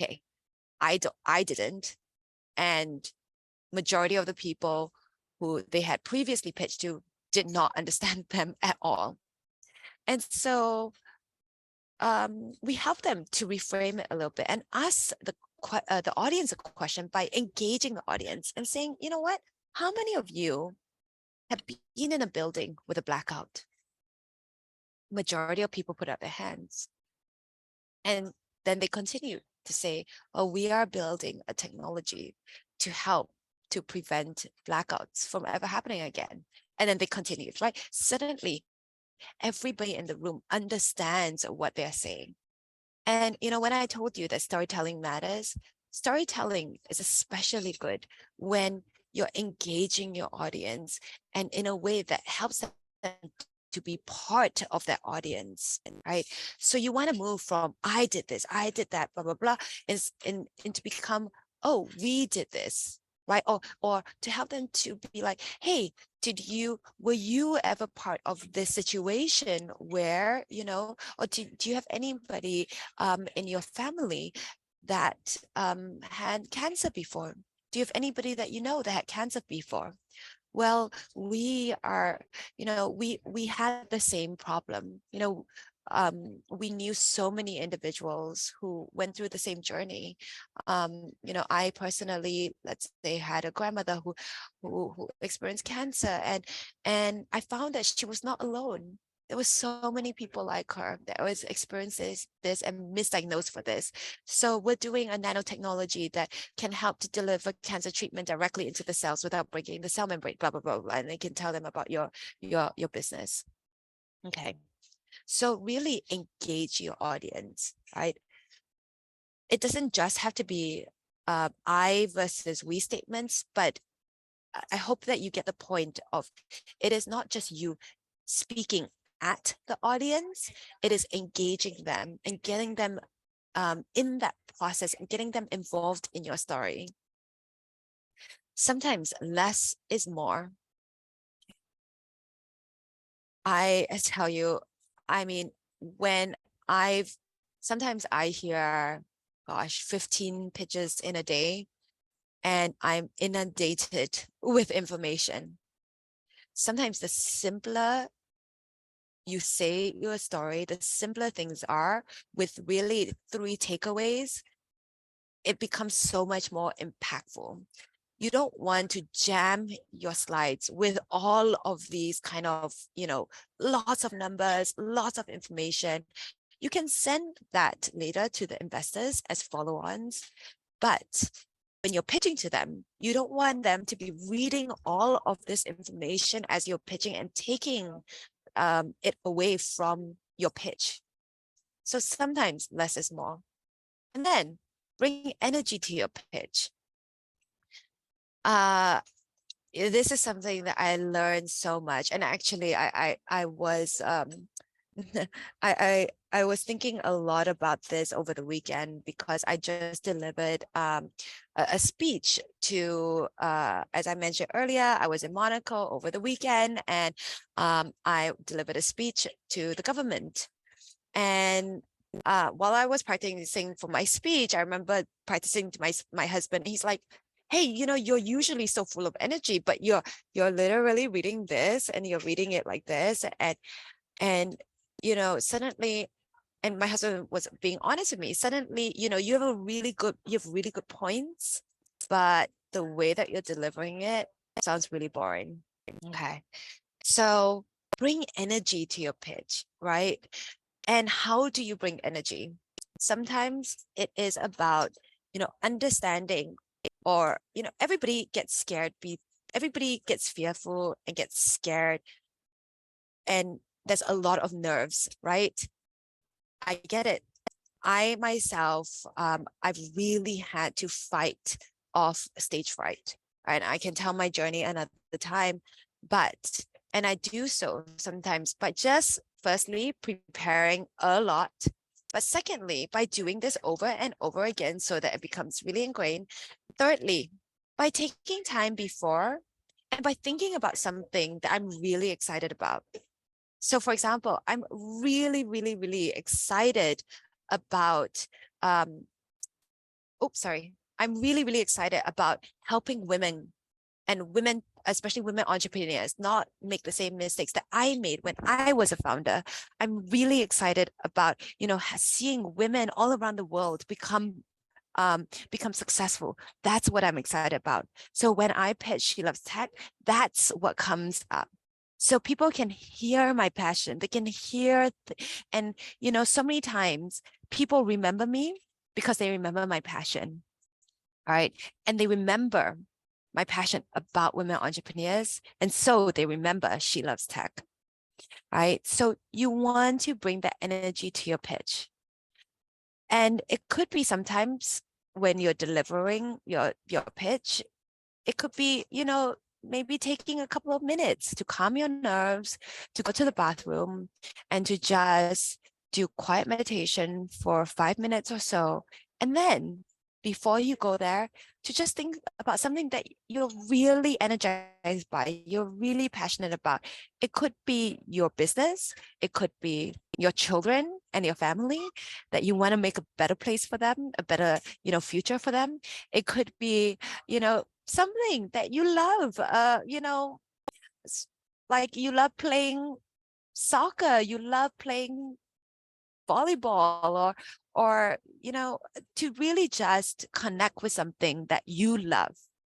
Okay, I didn't. And majority of the people who they had previously pitched to did not understand them at all. And so we help them to reframe it a little bit and ask the audience a question by engaging the audience and saying, you know what, how many of you have been in a building with a blackout? Majority of people put up their hands. And then they continue to say, oh, we are building a technology to help to prevent blackouts from ever happening again. And then they continue, right? Suddenly, everybody in the room understands what they're saying. And, when I told you that storytelling matters, storytelling is especially good when you're engaging your audience and in a way that helps them to be part of that audience, right? So you want to move from I did this, I did that, blah, blah, blah, into become, oh, we did this, right? Or to help them to be like, hey, were you ever part of this situation where, or do you have anybody in your family that had cancer before? Do you have anybody that you know that had cancer before? Well, we are, we had the same problem. We knew so many individuals who went through the same journey. I personally, let's say, had a grandmother who experienced cancer, and I found that she was not alone. There were so many people like her that was experiencing this and misdiagnosed for this. So we're doing a nanotechnology that can help to deliver cancer treatment directly into the cells without breaking the cell membrane, blah, blah, blah, blah. And they can tell them about your business. Okay. So really engage your audience, right? It doesn't just have to be I versus we statements, but I hope that you get the point of it is not just you speaking at the audience, it is engaging them and getting them in that process and getting them involved in your story. Sometimes less is more. I tell you, I mean, sometimes I hear, gosh, 15 pitches in a day, and I'm inundated with information. Sometimes the simpler you say your story, the simpler things are with really 3 takeaways, it becomes so much more impactful. You don't want to jam your slides with all of these kind of, lots of numbers, lots of information. You can send that later to the investors as follow-ons, but when you're pitching to them, you don't want them to be reading all of this information as you're pitching and taking it away from your pitch. So sometimes less is more. And then bring energy to your pitch. This is something that I learned so much. And actually I was I was thinking a lot about this over the weekend because I just delivered a speech to, as I mentioned earlier, I was in Monaco over the weekend, and I delivered a speech to the government. And while I was practicing for my speech, I remember practicing to my husband. He's like, hey, you're usually so full of energy, but you're literally reading this and you're reading it like this. And suddenly, and my husband was being honest with me, suddenly, you have really good points, but the way that you're delivering it sounds really boring. Okay. So bring energy to your pitch, right? And how do you bring energy? Sometimes it is about, understanding, or, everybody gets scared, everybody gets fearful and gets scared. And there's a lot of nerves, right? I get it. I myself, I've really had to fight off stage fright, and I can tell my journey another time, and I do so sometimes by just firstly preparing a lot, but secondly, by doing this over and over again so that it becomes really ingrained. Thirdly, by taking time before and by thinking about something that I'm really excited about. So for example, I'm really, really, really excited about, I'm really, really excited about helping women, and women, especially women entrepreneurs, not make the same mistakes that I made when I was a founder. I'm really excited about, seeing women all around the world become successful. That's what I'm excited about. So when I pitch SheLovesTech, that's what comes up. So people can hear my passion. They can hear, and so many times people remember me because they remember my passion, right? And they remember my passion about women entrepreneurs, and so they remember SheLovesTech, right? So you want to bring that energy to your pitch, and it could be sometimes when you're delivering your pitch, it could be, maybe taking a couple of minutes to calm your nerves, to go to the bathroom, and to just do quiet meditation for 5 minutes or so. And then before you go there, to just think about something that you're really energized by, you're really passionate about. It could be your business, it could be your children and your family, that you want to make a better place for them, a better, future for them. It could be, something that you love, like you love playing soccer, you love playing volleyball, or to really just connect with something that you love,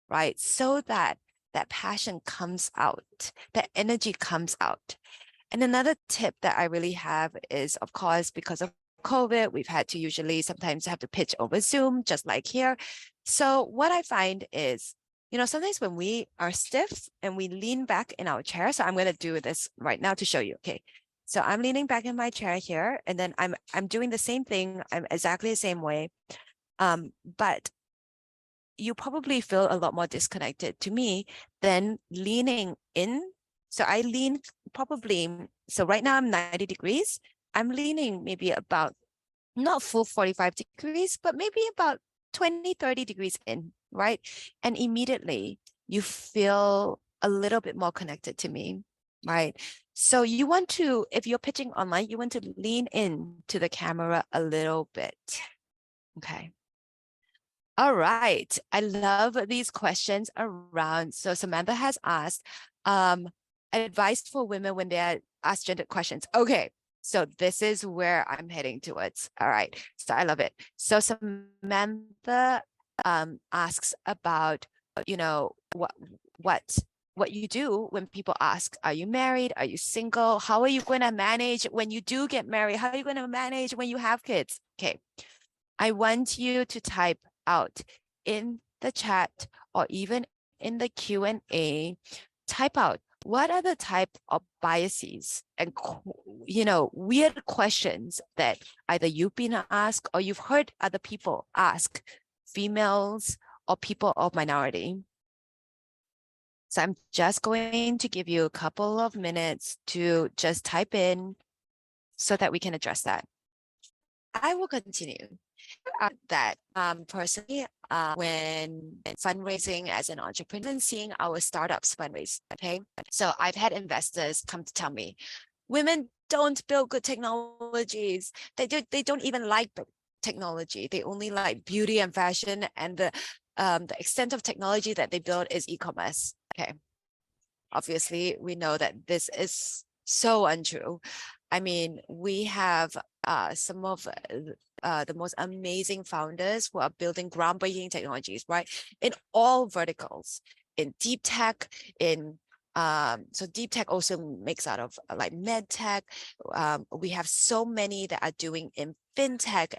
right? So that that passion comes out, that energy comes out. And another tip that I really have is, of course, because of COVID, we've had to sometimes have to pitch over Zoom, just like here. So what I find is, sometimes when we are stiff and we lean back in our chair, so I'm going to do this right now to show you. Okay. So I'm leaning back in my chair here, and then I'm doing the same thing. I'm exactly the same way. But you probably feel a lot more disconnected to me than leaning in. So I lean probably, so right now I'm 90 degrees. I'm leaning maybe about not full 45 degrees, but maybe about 20, 30 degrees in, right? And immediately you feel a little bit more connected to me, right? So you want to, if you're pitching online, you want to lean in to the camera a little bit. Okay. All right. I love these questions around. So Samantha has asked, advice for women when they are asked gendered questions. Okay. So this is where I'm heading towards. All right. So I love it. So Samantha asks about, what you do when people ask, are you married? Are you single? How are you going to manage when you do get married? How are you going to manage when you have kids? Okay. I want you to type out in the chat or even in the Q&A, type out what are the type of biases and, weird questions that either you've been asked or you've heard other people ask females or people of minority. So I'm just going to give you a couple of minutes to just type in so that we can address that. I will continue. That personally, when fundraising as an entrepreneur and seeing our startups fundraise, okay? So I've had investors come to tell me, women don't build good technologies. They don't even like technology. They only like beauty and fashion, and the extent of technology that they build is e-commerce. Okay. Obviously, we know that this is so untrue. I mean, we have some of the most amazing founders who are building groundbreaking technologies, right? In all verticals, in deep tech, so deep tech also makes out of like med tech. We have so many that are doing in fintech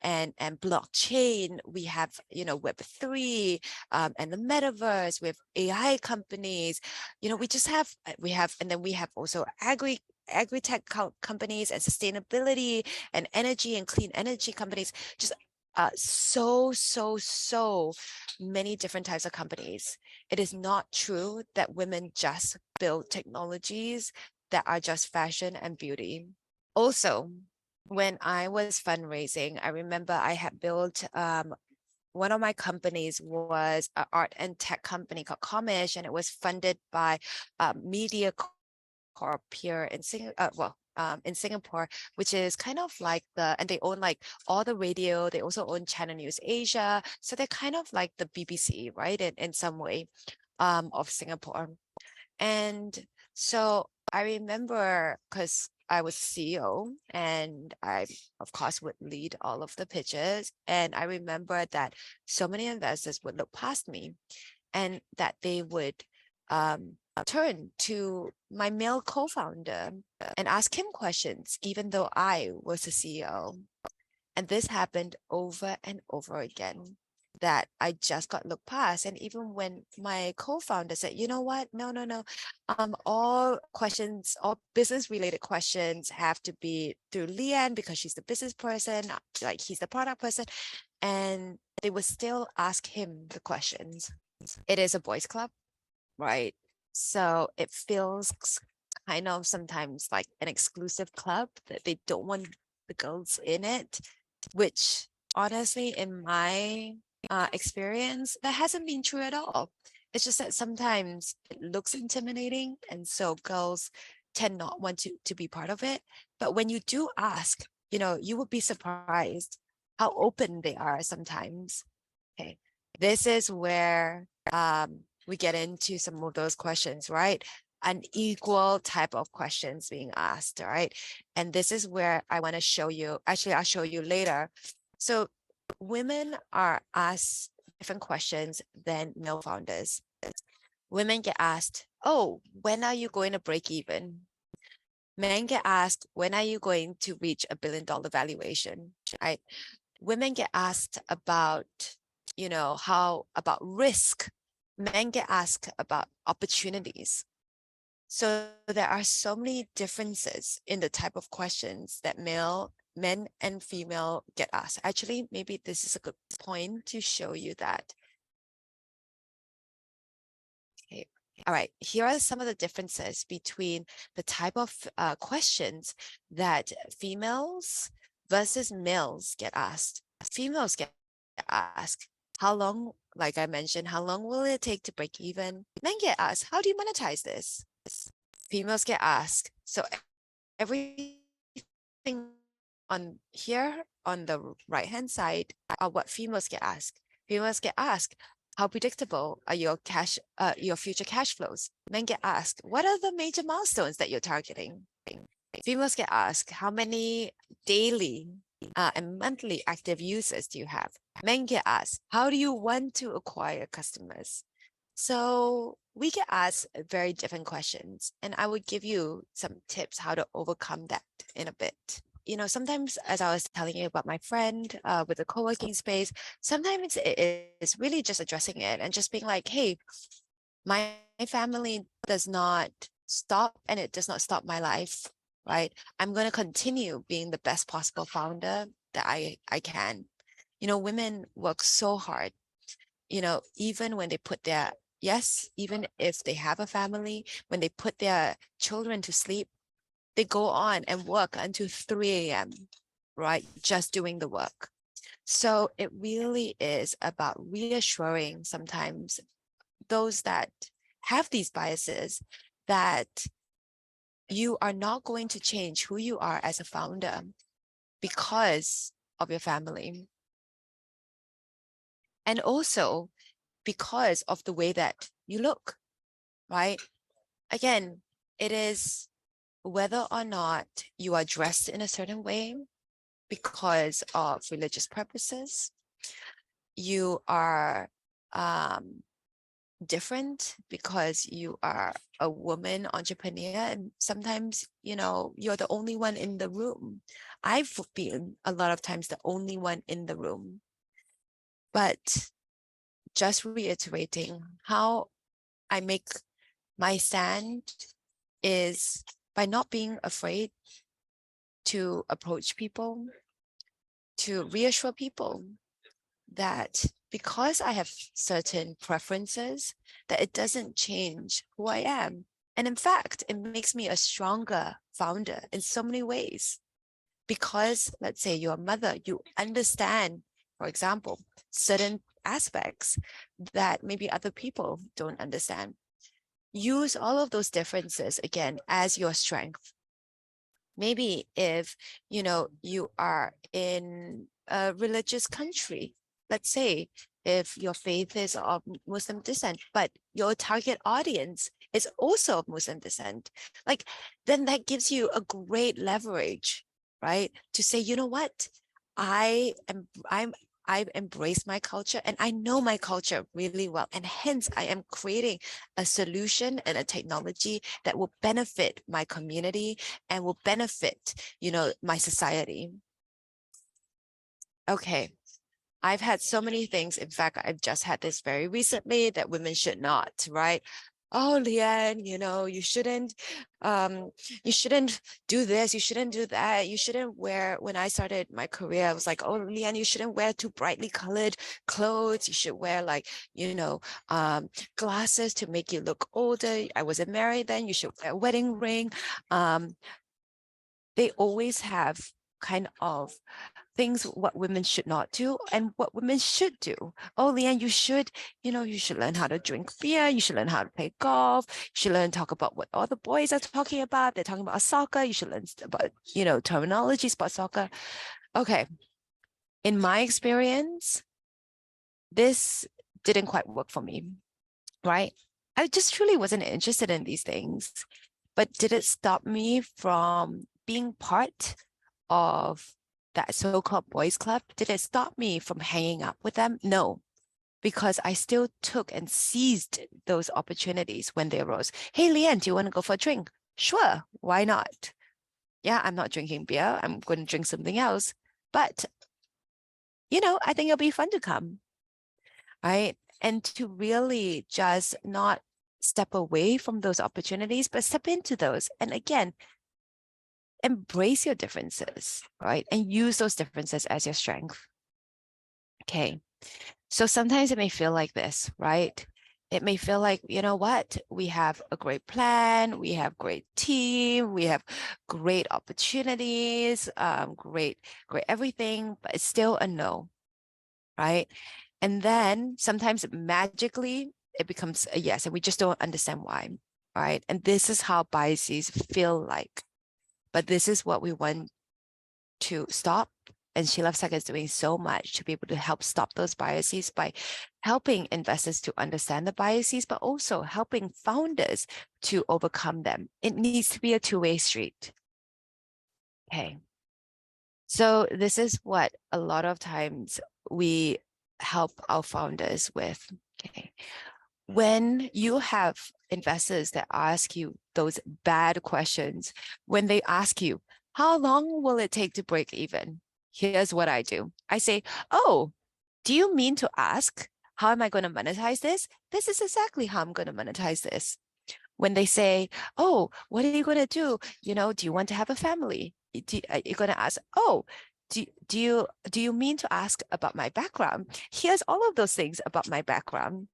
and blockchain. We have, Web3 and the metaverse with AI companies. And then we have also agri-tech companies and sustainability and energy and clean energy companies. Just so many different types of companies. It is not true that women just build technologies that are just fashion and beauty. Also, when I was fundraising, I remember I had built one of my companies was an art and tech company called Comish, and it was funded by Media Corp here in Singapore, which is kind of like and they own like all the radio. They also own Channel News Asia. So they're kind of like the BBC, right? In some way of Singapore. And so I remember, because I was CEO and I, of course, would lead all of the pitches. And I remember that so many investors would look past me and that they would turn to my male co-founder and ask him questions, even though I was the CEO. And this happened over and over again, that I just got looked past. And even when my co-founder said, you know what, no, all questions, all business related questions have to be through Leanne because she's the business person, like he's the product person. And they would still ask him the questions. It is a boys club, right? So it feels kind of sometimes like an exclusive club that they don't want the girls in it, which honestly, in my experience, that hasn't been true at all. It's just that sometimes it looks intimidating, and so girls tend not want to be part of it. But when you do ask, you would be surprised how open they are sometimes. Okay, this is where we get into some of those questions, right? Unequal type of questions being asked, right? And this is where I want to show you. Actually, I'll show you later. So women are asked different questions than male founders. Women get asked, oh, when are you going to break even? Men get asked, when are you going to reach $1 billion valuation, right? Women get asked about, how about risk. Men get asked about opportunities. So there are so many differences in the type of questions that men and female get asked. Actually, maybe this is a good point to show you that. Okay. All right, here are some of the differences between the type of questions that females versus males get asked. Females get asked, how long, like I mentioned, how long will it take to break even? Men get asked, how do you monetize this? Females get asked, so everything on here on the right hand side are what females get asked. Females get asked, how predictable are your future cash flows? Men get asked, what are the major milestones that you're targeting? Females get asked, how many daily and monthly active users do you have? Men get asked, how do you want to acquire customers? So we get asked very different questions, and I would give you some tips how to overcome that in a bit. Sometimes, as I was telling you about my friend with the co-working space, sometimes it is really just addressing it and just being like, hey, my family does not stop, and it does not stop my life, right? I'm going to continue being the best possible founder that I can. Women work so hard, even when they put their, yes, even if they have a family, when they put their children to sleep, they go on and work until 3 a.m., right? Just doing the work. So it really is about reassuring sometimes those that have these biases that you are not going to change who you are as a founder because of your family. And also because of the way that you look, right? Again, it is whether or not you are dressed in a certain way because of religious purposes, you are different because you are a woman entrepreneur, and sometimes you're the only one in the room. I've been a lot of times the only one in the room. But just reiterating, how I make my stand is by not being afraid to approach people, to reassure people that because I have certain preferences, that it doesn't change who I am. And in fact, it makes me a stronger founder in so many ways. Because let's say you're a mother, you understand, for example, certain aspects that maybe other people don't understand. Use all of those differences again as your strength. Maybe if you are in a religious country, let's say if your faith is of Muslim descent, but your target audience is also of Muslim descent, then that gives you a great leverage, right? To say, you know what, I've embraced my culture and I know my culture really well. And hence I am creating a solution and a technology that will benefit my community and will benefit, my society. Okay. I've had so many things. In fact, I've just had this very recently that women should not, right? Oh, Leanne, you shouldn't do this, you shouldn't do that, you shouldn't wear, when I started my career, I was like, oh, Leanne, you shouldn't wear too brightly colored clothes, you should wear glasses to make you look older. I wasn't married then, you should wear a wedding ring. They always have kind of things what women should not do and what women should do. Oh, Leanne, you should learn how to drink beer. You should learn how to play golf. You should learn to talk about what all the boys are talking about. They're talking about soccer. You should learn about, terminology, sports soccer. Okay. In my experience, this didn't quite work for me, right? I just truly wasn't interested in these things. But did it stop me from being part of that so-called boys club? Did it stop me from hanging up with them? No, because I still took and seized those opportunities when they arose. Hey, Leanne, do you want to go for a drink? Sure, why not? Yeah, I'm not drinking beer. I'm going to drink something else. But, I think it'll be fun to come, right? And to really just not step away from those opportunities, but step into those. And again, embrace your differences, right? And use those differences as your strength. Okay. So sometimes it may feel like this, right? It may feel like, you know what? We have a great plan. We have great team. We have great opportunities, great everything, but it's still a no, right? And then sometimes magically it becomes a yes, and we just don't understand why, right? And this is how biases feel like. But this is what we want to stop. And SheLovesTech is doing so much to be able to help stop those biases by helping investors to understand the biases, but also helping founders to overcome them. It needs to be a two-way street. Okay. So this is what a lot of times we help our founders with. Okay. When you have investors that ask you those bad questions, when they ask you, how long will it take to break even? Here's what I do. I say, oh, do you mean to ask, how am I going to monetize this? This is exactly how I'm going to monetize this. When they say, oh, what are you going to do? Do you want to have a family? You're going to ask, oh, do you mean to ask about my background? Here's all of those things about my background.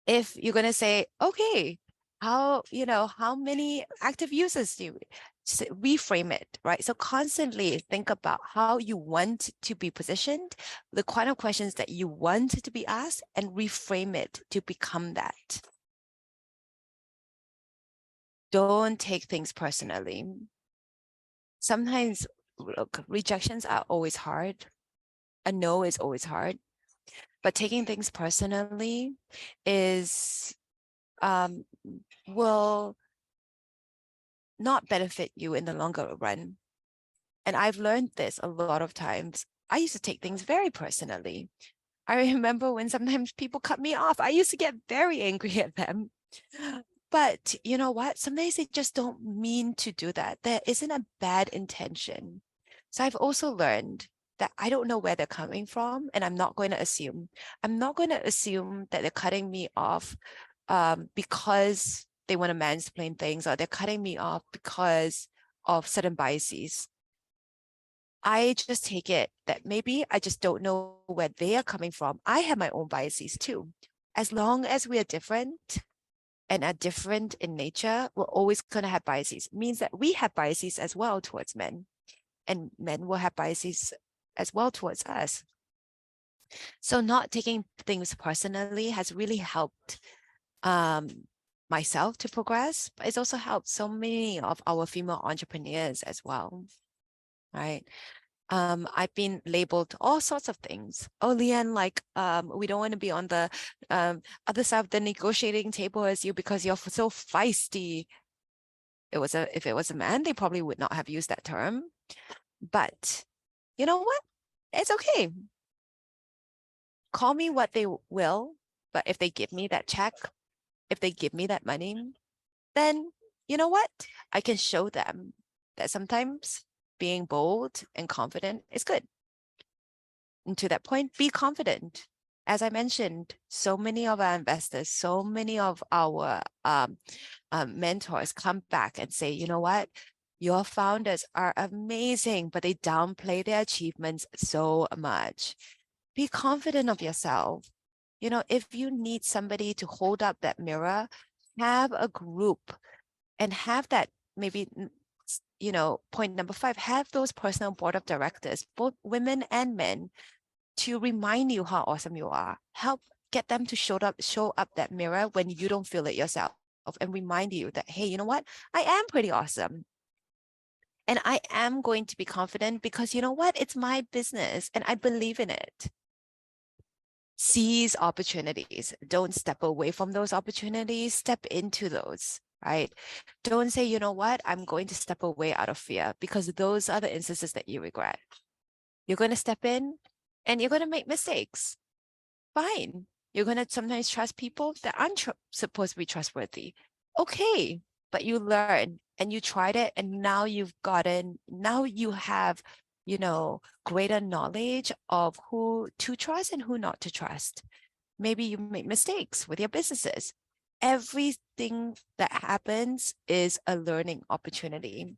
If you're going to say, okay, how many active users do you reframe it, right? So constantly think about how you want to be positioned, the kind of questions that you want to be asked, and reframe it to become that. Don't take things personally. Sometimes, look, rejections are always hard. A no is always hard. But taking things personally is will not benefit you in the longer run. And I've learned this a lot of times. I used to take things very personally. I remember when sometimes people cut me off, I used to get very angry at them. But you know what? Sometimes they just don't mean to do that. There isn't a bad intention. So I've also learned that I don't know where they're coming from, and I'm not going to assume. I'm not going to assume that they're cutting me off because they want to mansplain things, or they're cutting me off because of certain biases. I just take it that maybe I just don't know where they are coming from. I have my own biases too. As long as we are different and are different in nature, we're always going to have biases. It means that we have biases as well towards men, and men will have biases as well towards us. So not taking things personally has really helped myself to progress, but it's also helped so many of our female entrepreneurs as well, right? I've been labeled all sorts of things. Oh, Leanne, like, we don't want to be on the other side of the negotiating table as you because you're so feisty. If it was a man, they probably would not have used that term. But you know what? It's okay. Call me what they will, but if they give me that check, if they give me that money, then you know what? I can show them that sometimes being bold and confident is good. And to that point, be confident. As I mentioned, so many of our investors, so many of our mentors come back and say, you know what? Your founders are amazing, but they downplay their achievements so much. Be confident of yourself. If you need somebody to hold up that mirror, have a group and have that maybe point number 5, have those personal board of directors, both women and men, to remind you how awesome you are. Help get them to show up that mirror when you don't feel it yourself, and remind you that, hey, you know what? I am pretty awesome. And I am going to be confident because you know what? It's my business and I believe in it. Seize opportunities. Don't step away from those opportunities. Step into those, right? Don't say, you know what? I'm going to step away out of fear, because those are the instances that you regret. You're going to step in and you're going to make mistakes. Fine. You're going to sometimes trust people that aren't supposed to be trustworthy. Okay. But you learn and you tried it, and now you have, greater knowledge of who to trust and who not to trust. Maybe you make mistakes with your businesses. Everything that happens is a learning opportunity,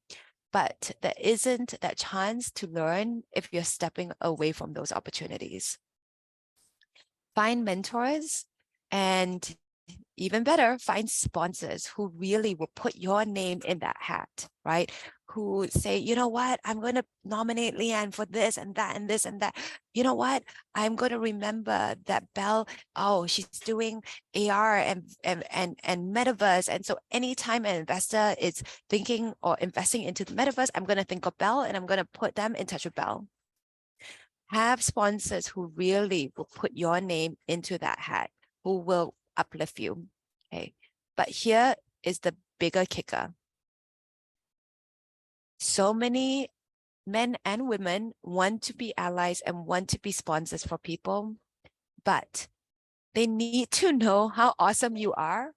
but there isn't that chance to learn if you're stepping away from those opportunities. Find mentors, and even better, find sponsors who really will put your name in that hat, right? Who say, you know what, I'm going to nominate Leanne for this and that and this and that. You know what, I'm going to remember that Belle, oh, she's doing AR and metaverse. And so anytime an investor is thinking or investing into the metaverse, I'm going to think of Belle and I'm going to put them in touch with Belle. Have sponsors who really will put your name into that hat, who will uplift you. Okay. But here is the bigger kicker. So many men and women want to be allies and want to be sponsors for people, but they need to know how awesome you are,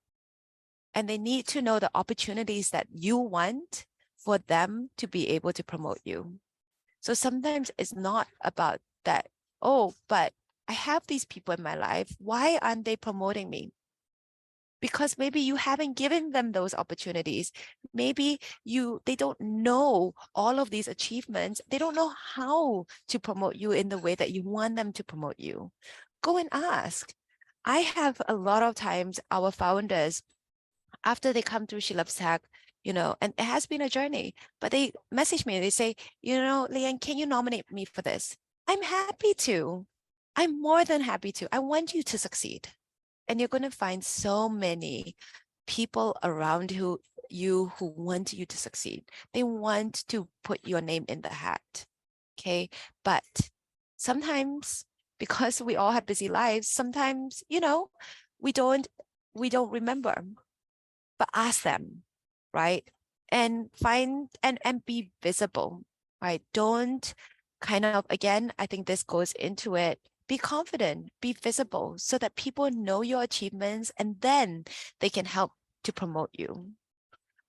and they need to know the opportunities that you want for them to be able to promote you. So sometimes it's not about that, oh, but I have these people in my life. Why aren't they promoting me? Because maybe you haven't given them those opportunities. Maybe they don't know all of these achievements. They don't know how to promote you in the way that you want them to promote you. Go and ask. I have a lot of times our founders, after they come through SheLovesTech, and it has been a journey, but they message me and they say, Leanne, can you nominate me for this? I'm happy to. I'm more than happy to. I want you to succeed. And you're going to find so many people around you who want you to succeed. They want to put your name in the hat. Okay. But sometimes, because we all have busy lives, sometimes, we don't remember. But ask them, right? And find and be visible, right? Don't kind of, again, I think this goes into it. Be confident, be visible, so that people know your achievements and then they can help to promote you.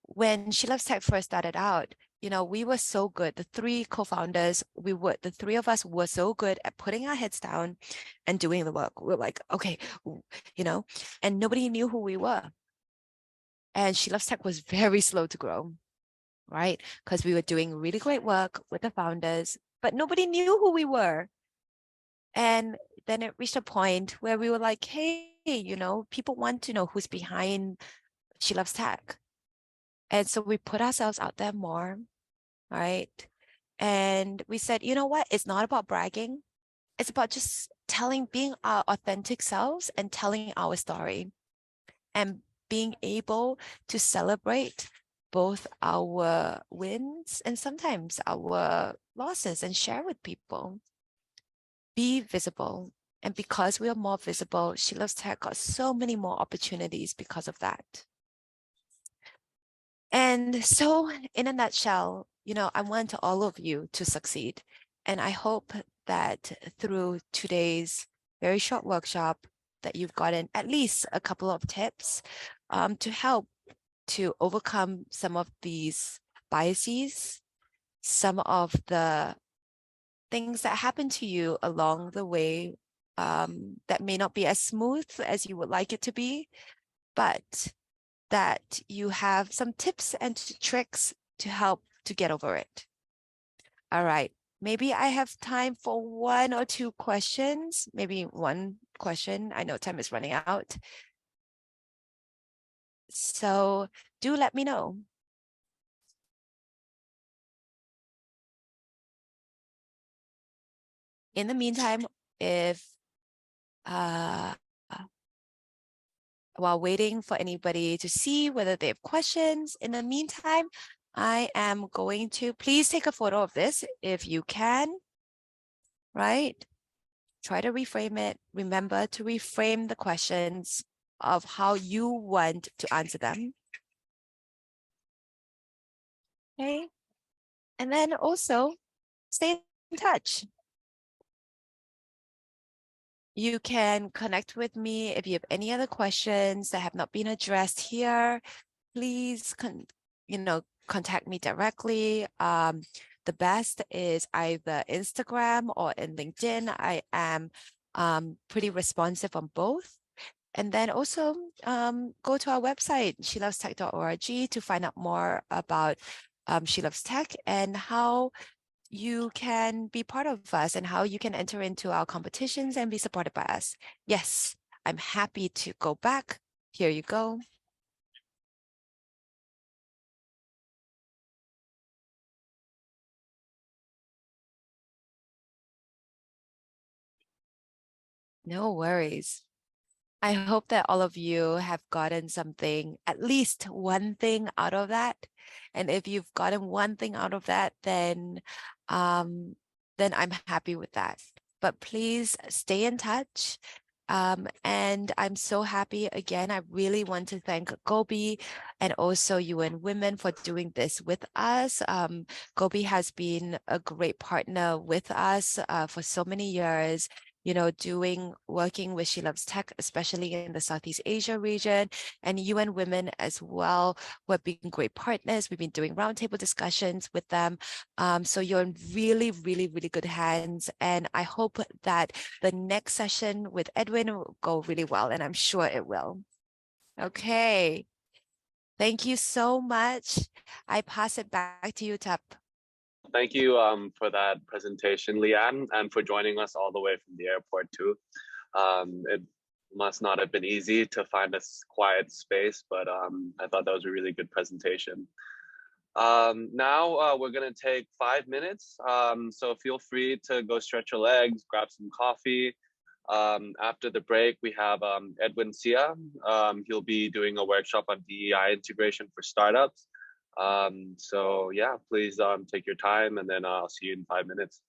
When SheLovesTech first started out, we were so good. The 3 co-founders, the 3 of us were so good at putting our heads down and doing the work. We're like, okay, and nobody knew who we were. And SheLovesTech was very slow to grow, right? Because we were doing really great work with the founders, but nobody knew who we were. And then it reached a point where we were like, hey, people want to know who's behind SheLovesTech. And so we put ourselves out there more, right? And we said, you know what? It's not about bragging. It's about just being our authentic selves and telling our story, and being able to celebrate both our wins and sometimes our losses and share with people. Be visible. And because we are more visible, SheLovesTech got so many more opportunities because of that. And so in a nutshell, I want all of you to succeed. And I hope that through today's very short workshop that you've gotten at least a couple of tips to help to overcome some of these biases, some of the things that happen to you along the way that may not be as smooth as you would like it to be, but that you have some tips and tricks to help to get over it. All right. Maybe I have time for 1 or 2 questions, maybe 1 question. I know time is running out. So do let me know. In the meantime, if while waiting for anybody to see whether they have questions, in the meantime, I am going to please take a photo of this if you can, right? Try to reframe it. Remember to reframe the questions of how you want to answer them. Okay. And then also stay in touch. You can connect with me if you have any other questions that have not been addressed here. Please, contact me directly. The best is either Instagram or in LinkedIn. I am pretty responsive on both. And then also go to our website, SheLovesTech.org, to find out more about SheLovesTech and how you can be part of us and how you can enter into our competitions and be supported by us. Yes, I'm happy to go back. Here you go. No worries. I hope that all of you have gotten something, at least one thing out of that. And if you've gotten one thing out of that, then I'm happy with that. But please stay in touch. And I'm so happy again. I really want to thank Gobi and also UN Women for doing this with us. Gobi has been a great partner with us for so many years. Working with SheLovesTech, especially in the Southeast Asia region, and UN Women as well, who have been great partners. We've been doing roundtable discussions with them. So you're in really, really, really good hands. And I hope that the next session with Edwin will go really well, and I'm sure it will. Okay. Thank you so much. I pass it back to you, Tap. Thank you for that presentation, Leanne, and for joining us all the way from the airport too. It must not have been easy to find a quiet space, but I thought that was a really good presentation. Now we're going to take 5 minutes, so feel free to go stretch your legs, grab some coffee. After the break, we have Edwin Seah. He'll be doing a workshop on DEI integration for startups. So yeah, please take your time, and then I'll see you in 5 minutes.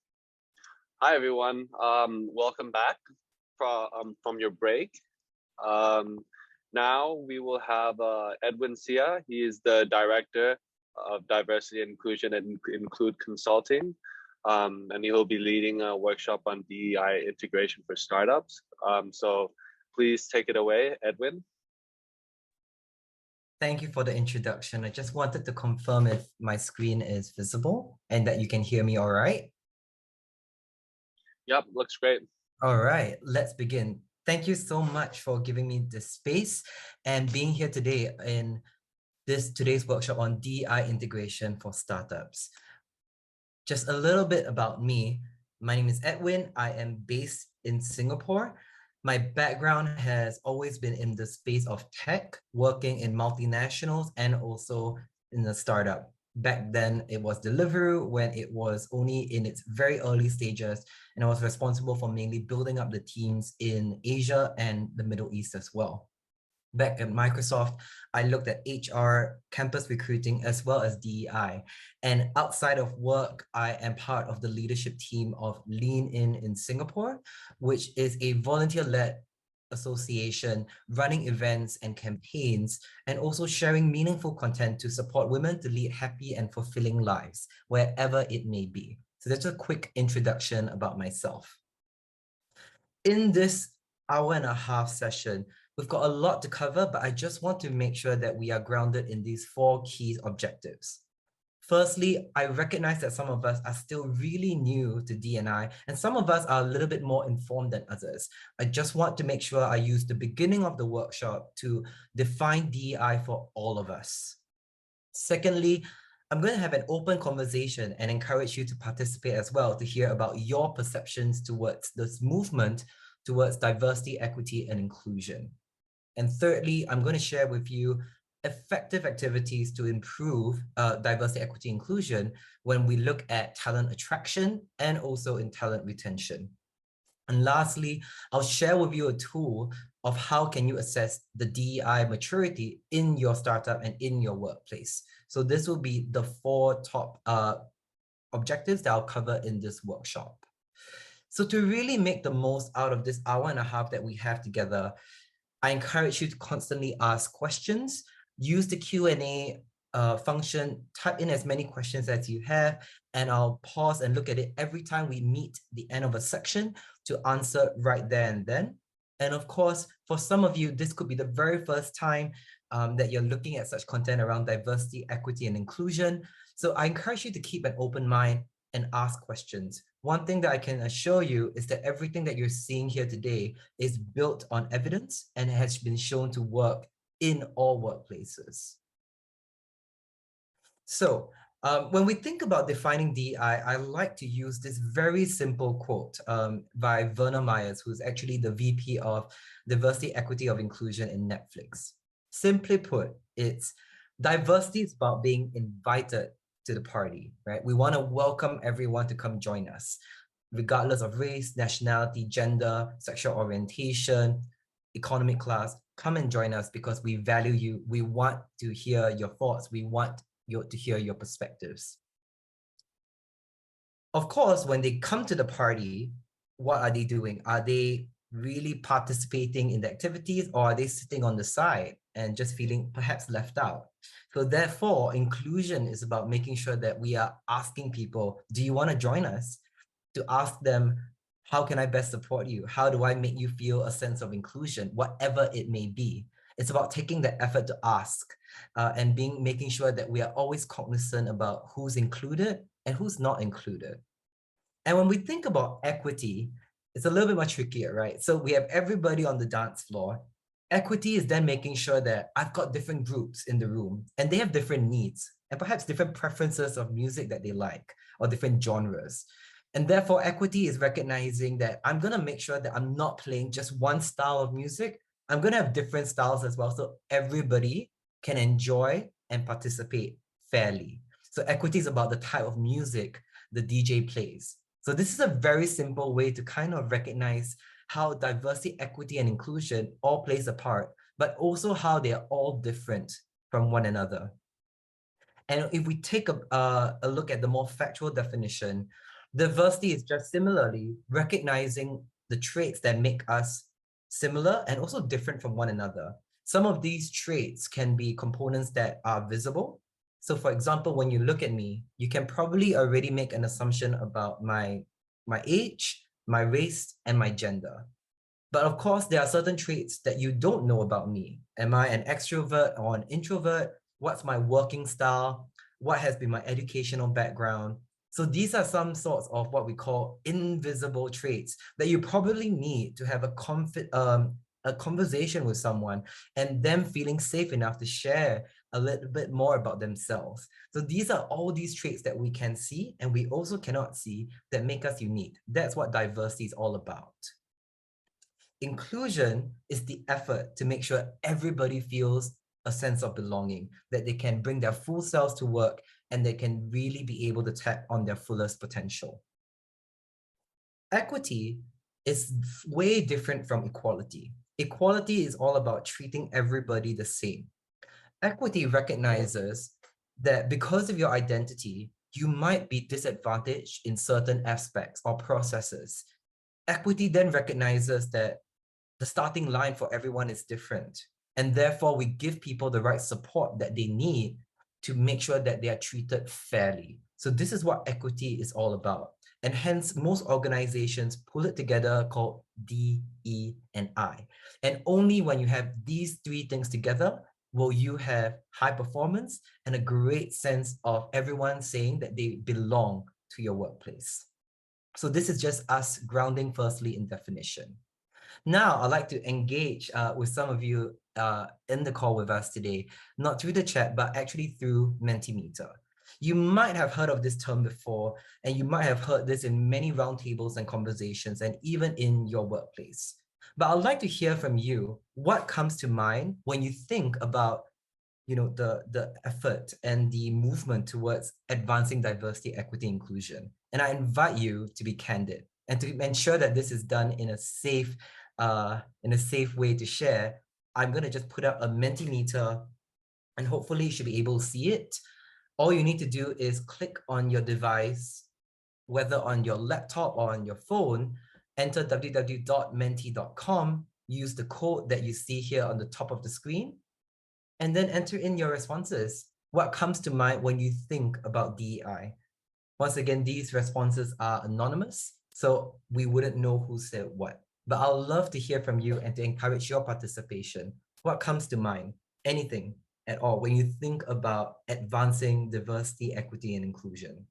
Hi everyone, welcome back from your break. Now we will have Edwin Seah. He is the Director of Diversity, Inclusion, and Include Consulting. And he will be leading a workshop on DEI integration for startups. So please take it away, Edwin. Thank you for the introduction. I just wanted to confirm if my screen is visible and that you can hear me all right. Yep, looks great. All right, let's begin. Thank you so much for giving me this space and being here today in today's workshop on DEI integration for startups. Just a little bit about me. My name is Edwin. I am based in Singapore. My background has always been in the space of tech, working in multinationals and also in a startup. Back then, it was Deliveroo when it was only in its very early stages, and I was responsible for mainly building up the teams in Asia and the Middle East as well. Back at Microsoft, I looked at HR, campus recruiting, as well as DEI. And outside of work, I am part of the leadership team of Leanne in Singapore, which is a volunteer-led association running events and campaigns, and also sharing meaningful content to support women to lead happy and fulfilling lives, wherever it may be. So that's a quick introduction about myself. In this hour-and-a-half session, we've got a lot to cover, but I just want to make sure that we are grounded in these 4 key objectives. Firstly, I recognize that some of us are still really new to D&I, and some of us are a little bit more informed than others. I just want to make sure I use the beginning of the workshop to define DEI for all of us. Secondly, I'm going to have an open conversation and encourage you to participate as well to hear about your perceptions towards this movement towards diversity, equity, and inclusion. And thirdly, I'm going to share with you effective activities to improve diversity, equity, inclusion when we look at talent attraction and also in talent retention. And lastly, I'll share with you a tool of how can you assess the DEI maturity in your startup and in your workplace. So this will be the 4 top objectives that I'll cover in this workshop. So to really make the most out of this hour and a half that we have together, I encourage you to constantly ask questions, use the Q&A function, type in as many questions as you have, and I'll pause and look at it every time we meet the end of a section to answer right there and then. And of course, for some of you, this could be the very first time that you're looking at such content around diversity, equity, and inclusion. So I encourage you to keep an open mind and ask questions. One thing that I can assure you is that everything that you're seeing here today is built on evidence and has been shown to work in all workplaces. So when we think about defining DEI, I like to use this very simple quote by Verna Myers, who's actually the VP of Diversity, Equity, of Inclusion in Netflix. Simply put, it's diversity is about being invited to the party, right? We want to welcome everyone to come join us, regardless of race, nationality, gender, sexual orientation, economic class. Come and join us because we value you. We want to hear your thoughts. We want to hear your perspectives. Of course, when they come to the party, what are they doing? Are they really participating in the activities, or are they sitting on the side and just feeling perhaps left out? So therefore, inclusion is about making sure that we are asking people, do you want to join us? To ask them, how can I best support you? How do I make you feel a sense of inclusion, whatever it may be? It's about taking the effort to ask and making sure that we are always cognizant about who's included and who's not included. And when we think about equity, it's a little bit more trickier, right? So we have everybody on the dance floor. Equity is then making sure that I've got different groups in the room and they have different needs and perhaps different preferences of music that they like or different genres. And therefore, equity is recognizing that I'm going to make sure that I'm not playing just one style of music. I'm going to have different styles as well, so everybody can enjoy and participate fairly. So equity is about the type of music the DJ plays. So this is a very simple way to kind of recognize how diversity, equity, and inclusion all plays a part, but also how they are all different from one another. And if we take a look at the more factual definition, diversity is just similarly recognizing the traits that make us similar and also different from one another. Some of these traits can be components that are visible. So for example, when you look at me, you can probably already make an assumption about my age, my race, and my gender. But of course, there are certain traits that you don't know about me. Am I an extrovert or an introvert? What's my working style? What has been my educational background? So these are some sorts of what we call invisible traits that you probably need to have a conversation with someone and them feeling safe enough to share a little bit more about themselves. So these are all these traits that we can see and we also cannot see that make us unique. That's what diversity is all about. Inclusion is the effort to make sure everybody feels a sense of belonging, that they can bring their full selves to work and they can really be able to tap on their fullest potential. Equity is way different from equality. Equality is all about treating everybody the same. Equity recognizes that because of your identity, you might be disadvantaged in certain aspects or processes. Equity then recognizes that the starting line for everyone is different. And therefore, we give people the right support that they need to make sure that they are treated fairly. So this is what equity is all about. And hence, most organizations pull it together called D, E, and I. And only when you have these three things together will you have high performance and a great sense of everyone saying that they belong to your workplace. So this is just us grounding firstly in definition. Now, I'd like to engage with some of you in the call with us today, not through the chat, but actually through Mentimeter. You might have heard of this term before, and you might have heard this in many roundtables and conversations, and even in your workplace. But I'd like to hear from you what comes to mind when you think about the effort and the movement towards advancing diversity, equity, inclusion. And I invite you to be candid. And to ensure that this is done in a safe way to share, I'm going to just put up a Mentimeter, and hopefully you should be able to see it. All you need to do is click on your device, whether on your laptop or on your phone, enter www.menti.com, use the code that you see here on the top of the screen, and then enter in your responses. What comes to mind when you think about DEI? Once again, these responses are anonymous, so we wouldn't know who said what. But I'll love to hear from you and to encourage your participation. What comes to mind? Anything at all when you think about advancing diversity, equity, and inclusion?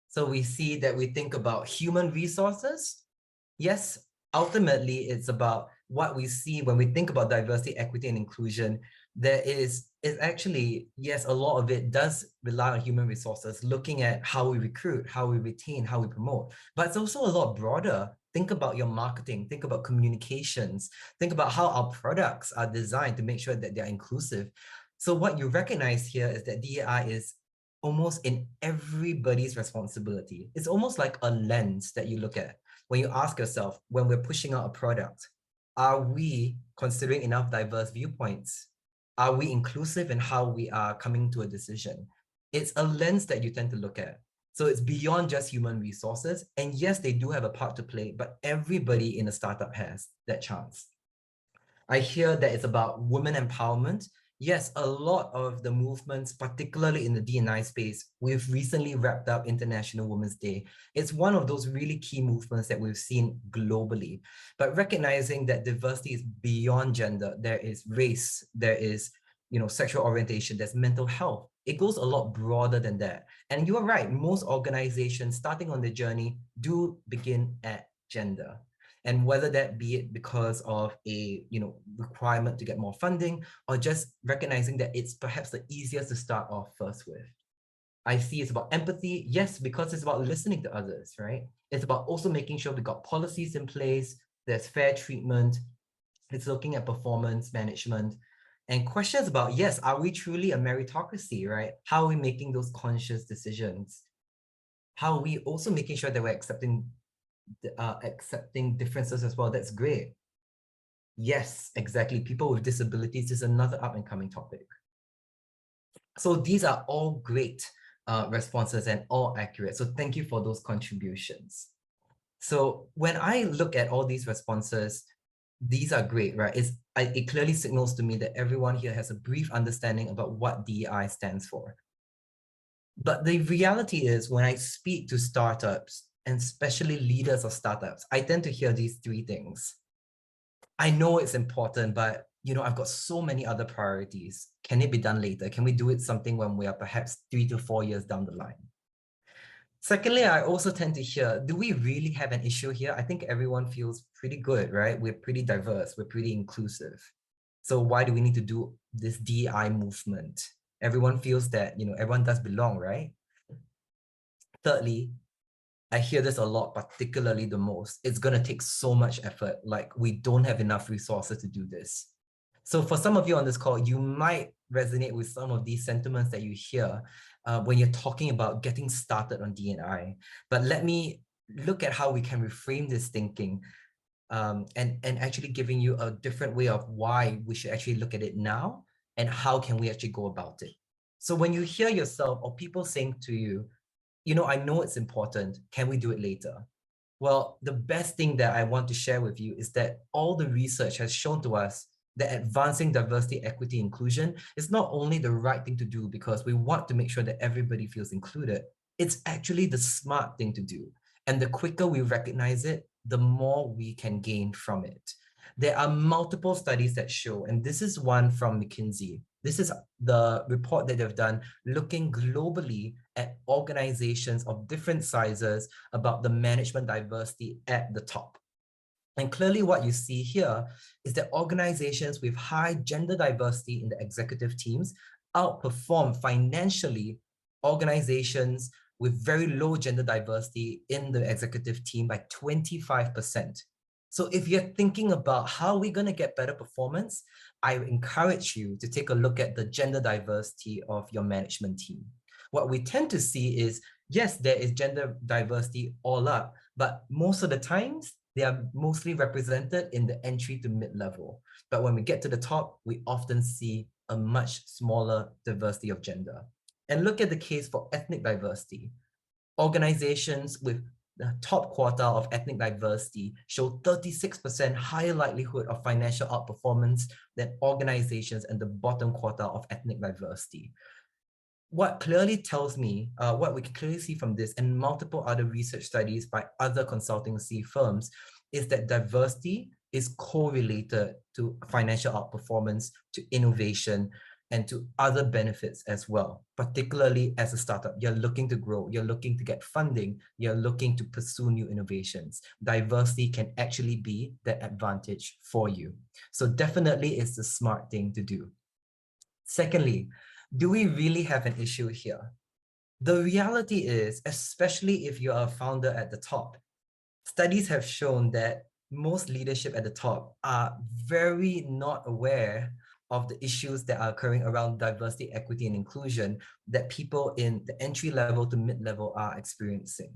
So we see that we think about human resources. Yes, ultimately, it's about what we see when we think about diversity, equity, and inclusion. It's actually, yes, a lot of it does rely on human resources, looking at how we recruit, how we retain, how we promote. But it's also a lot broader. Think about your marketing, think about communications, think about how our products are designed to make sure that they're inclusive. So what you recognize here is that DEI is almost in everybody's responsibility. It's almost like a lens that you look at when you ask yourself, when we're pushing out a product, are we considering enough diverse viewpoints? Are we inclusive in how we are coming to a decision? It's a lens that you tend to look at. So it's beyond just human resources. And yes, they do have a part to play, but everybody in a startup has that chance. I hear that it's about women empowerment. Yes, a lot of the movements, particularly in the D&I space, we've recently wrapped up International Women's Day. It's one of those really key movements that we've seen globally. But recognizing that diversity is beyond gender, there is race, there is sexual orientation, there's mental health. It goes a lot broader than that. And you're right, most organizations starting on the journey do begin at gender. And whether that be it because of a requirement to get more funding, or just recognizing that it's perhaps the easiest to start off first with. I see it's about empathy, yes, because it's about listening to others, right? It's about also making sure we've got policies in place, there's fair treatment, it's looking at performance management, and questions about, yes, are we truly a meritocracy, right? How are we making those conscious decisions? How are we also making sure that we're accepting differences as well? That's great. Yes, exactly. People with disabilities is another up and coming topic. So these are all great responses and all accurate. So thank you for those contributions. So when I look at all these responses, these are great, right? It clearly signals to me that everyone here has a brief understanding about what DEI stands for. But the reality is, when I speak to startups, and especially leaders of startups, I tend to hear these three things. I know it's important, but I've got so many other priorities. Can it be done later? Can we do it something when we are perhaps 3 to 4 years down the line? Secondly, I also tend to hear, do we really have an issue here? I think everyone feels pretty good, right? We're pretty diverse, we're pretty inclusive. So why do we need to do this DEI movement? Everyone feels that, everyone does belong, right? Thirdly, I hear this a lot, particularly the most. It's going to take so much effort. Like, we don't have enough resources to do this. So for some of you on this call, you might resonate with some of these sentiments that you hear when you're talking about getting started on D&I. But let me look at how we can reframe this thinking and actually giving you a different way of why we should actually look at it now and how can we actually go about it. So when you hear yourself or people saying to you, I know it's important, can we do it later? Well, the best thing that I want to share with you is that all the research has shown to us that advancing diversity, equity, inclusion is not only the right thing to do because we want to make sure that everybody feels included, it's actually the smart thing to do. And the quicker we recognize it, the more we can gain from it. There are multiple studies that show, and this is one from McKinsey. This is the report that they've done looking globally at organizations of different sizes about the management diversity at the top. And clearly what you see here is that organizations with high gender diversity in the executive teams outperform financially organizations with very low gender diversity in the executive team by 25%. So if you're thinking about how we're going to get better performance, I encourage you to take a look at the gender diversity of your management team. What we tend to see is, yes, there is gender diversity all up, but most of the times they are mostly represented in the entry to mid-level. But when we get to the top, we often see a much smaller diversity of gender. And look at the case for ethnic diversity. Organizations with the top quartile of ethnic diversity show 36% higher likelihood of financial outperformance than organizations in the bottom quartile of ethnic diversity. What clearly tells me, what we can clearly see from this and multiple other research studies by other consultancy firms, is that diversity is correlated to financial outperformance, to innovation, and to other benefits as well. Particularly as a startup, you're looking to grow, you're looking to get funding, you're looking to pursue new innovations. Diversity can actually be the advantage for you. So definitely it's the smart thing to do. Secondly, do we really have an issue here? The reality is, especially if you are a founder at the top, studies have shown that most leadership at the top are very not aware of the issues that are occurring around diversity, equity, and inclusion that people in the entry level to mid-level are experiencing.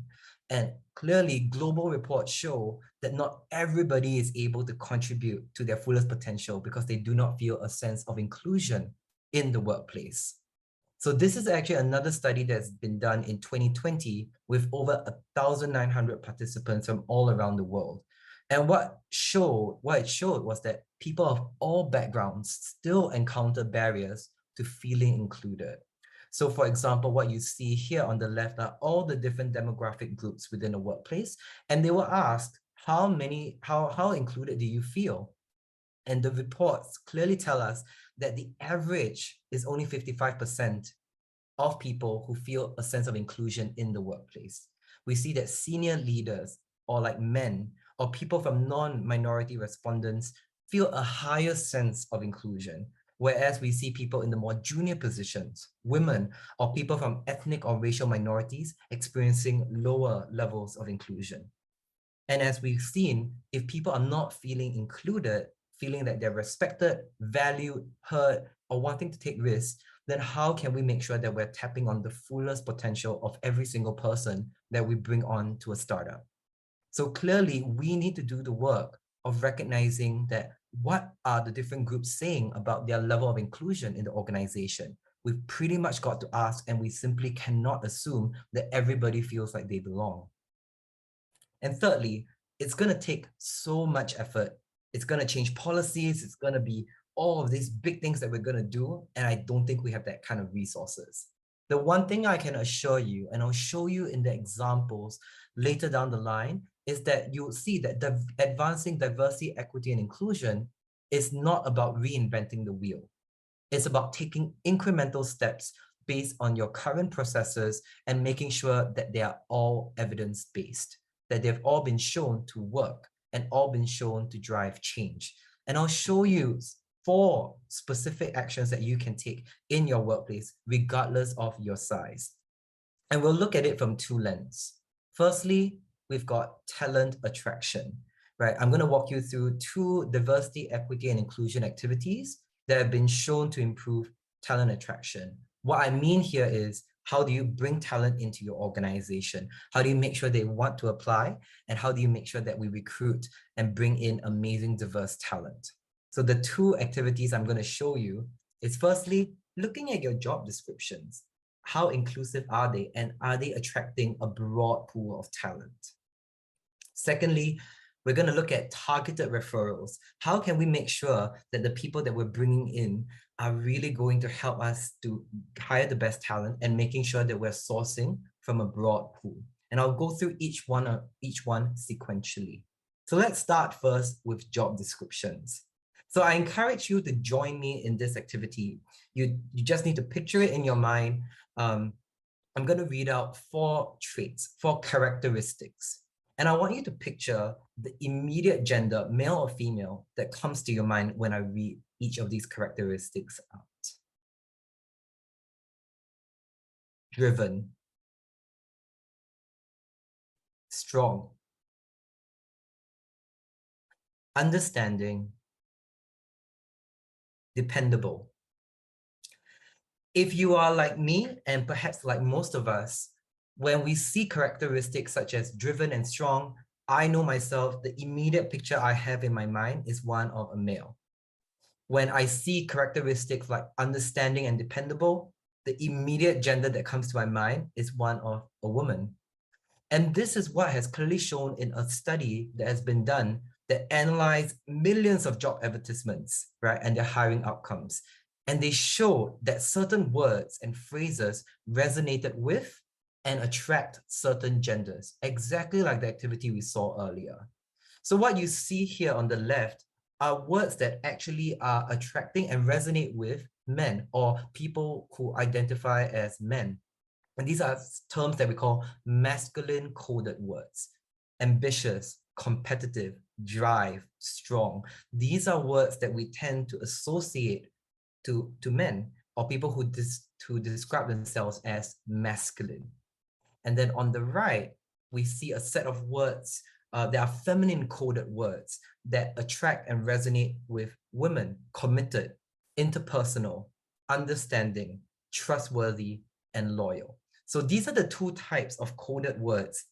And clearly, global reports show that not everybody is able to contribute to their fullest potential because they do not feel a sense of inclusion in the workplace. So this is actually another study that's been done in 2020 with over 1,900 participants from all around the world. And what it showed was that people of all backgrounds still encounter barriers to feeling included. So for example, what you see here on the left are all the different demographic groups within a workplace, and they were asked, how included do you feel? And the reports clearly tell us that the average is only 55% of people who feel a sense of inclusion in the workplace. We see that senior leaders, or like men, or people from non-minority respondents feel a higher sense of inclusion, whereas we see people in the more junior positions, women, or people from ethnic or racial minorities experiencing lower levels of inclusion. And as we've seen, if people are not feeling included, feeling that they're respected, valued, heard, or wanting to take risks, then how can we make sure that we're tapping on the fullest potential of every single person that we bring on to a startup? So clearly, we need to do the work of recognizing that what are the different groups saying about their level of inclusion in the organization. We've pretty much got to ask, and we simply cannot assume that everybody feels like they belong. And thirdly, it's going to take so much effort. It's going to change policies. It's going to be all of these big things that we're going to do. And I don't think we have that kind of resources. The one thing I can assure you, and I'll show you in the examples later down the line, is that you'll see that advancing diversity, equity, and inclusion is not about reinventing the wheel. It's about taking incremental steps based on your current processes and making sure that they are all evidence-based, that they've all been shown to work and all been shown to drive change. And I'll show you 4 specific actions that you can take in your workplace, regardless of your size. And we'll look at it from 2 lenses. Firstly, we've got talent attraction, right? I'm going to walk you through 2 diversity, equity, and inclusion activities that have been shown to improve talent attraction. What I mean here is, how do you bring talent into your organization? How do you make sure they want to apply? And how do you make sure that we recruit and bring in amazing, diverse talent? So the 2 activities I'm going to show you is, firstly, looking at your job descriptions. How inclusive are they? And are they attracting a broad pool of talent? Secondly, we're going to look at targeted referrals. How can we make sure that the people that we're bringing in are really going to help us to hire the best talent, and making sure that we're sourcing from a broad pool? And I'll go through each one sequentially. So let's start first with job descriptions. So I encourage you to join me in this activity. You just need to picture it in your mind. I'm going to read out 4 traits, 4 characteristics. And I want you to picture the immediate gender, male or female, that comes to your mind when I read each of these characteristics out. Driven, strong, understanding, dependable. If you are like me, and perhaps like most of us, when we see characteristics such as driven and strong, I know myself, the immediate picture I have in my mind is one of a male. When I see characteristics like understanding and dependable, the immediate gender that comes to my mind is one of a woman. And this is what has clearly shown in a study that has been done that analyzed millions of job advertisements, right, and their hiring outcomes. And they showed that certain words and phrases resonated with and attract certain genders, exactly like the activity we saw earlier. So what you see here on the left are words that actually are attracting and resonate with men or people who identify as men. And these are terms that we call masculine coded words: ambitious, competitive, drive, strong. These are words that we tend to associate to men or people who describe themselves as masculine. And then on the right, we see a set of words that are feminine coded words that attract and resonate with women: committed, interpersonal, understanding, trustworthy, and loyal. So these are the two types of coded words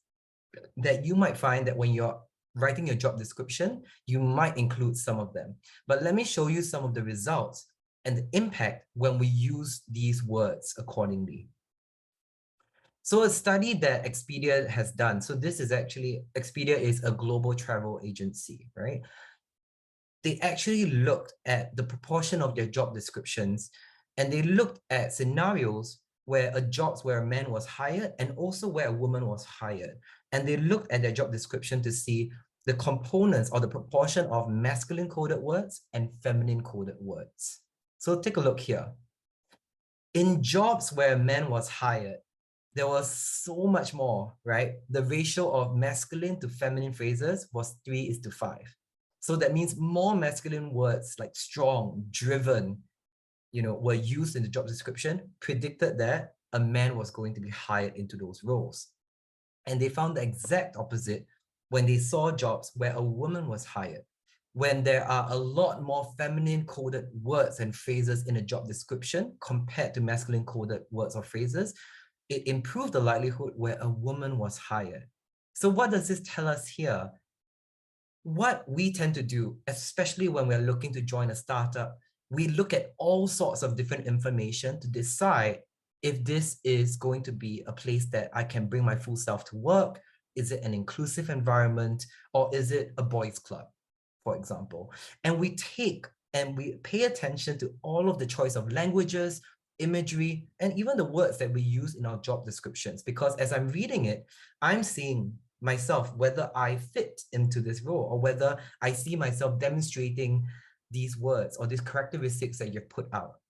that you might find that when you're writing your job description, you might include some of them. But let me show you some of the results and the impact when we use these words accordingly. So a study that Expedia has done, so this is actually, Expedia is a global travel agency, right? They actually looked at the proportion of their job descriptions, and they looked at scenarios where a man was hired and also where a woman was hired. And they looked at their job description to see the components or the proportion of masculine coded words and feminine coded words. So take a look here. In jobs where a man was hired, there was so much more, right? The ratio of masculine to feminine phrases was 3:5. So that means more masculine words like strong, driven, were used in the job description, predicted that a man was going to be hired into those roles. And they found the exact opposite when they saw jobs where a woman was hired. When there are a lot more feminine coded words and phrases in a job description compared to masculine coded words or phrases, it improved the likelihood where a woman was hired. So what does this tell us here? What we tend to do, especially when we're looking to join a startup, we look at all sorts of different information to decide if this is going to be a place that I can bring my full self to work. Is it an inclusive environment, or is it a boys' club, for example? And we take and we pay attention to all of the choice of languages, imagery, and even the words that we use in our job descriptions. Because as I'm reading it, I'm seeing myself, whether I fit into this role or whether I see myself demonstrating these words or these characteristics that you've put out.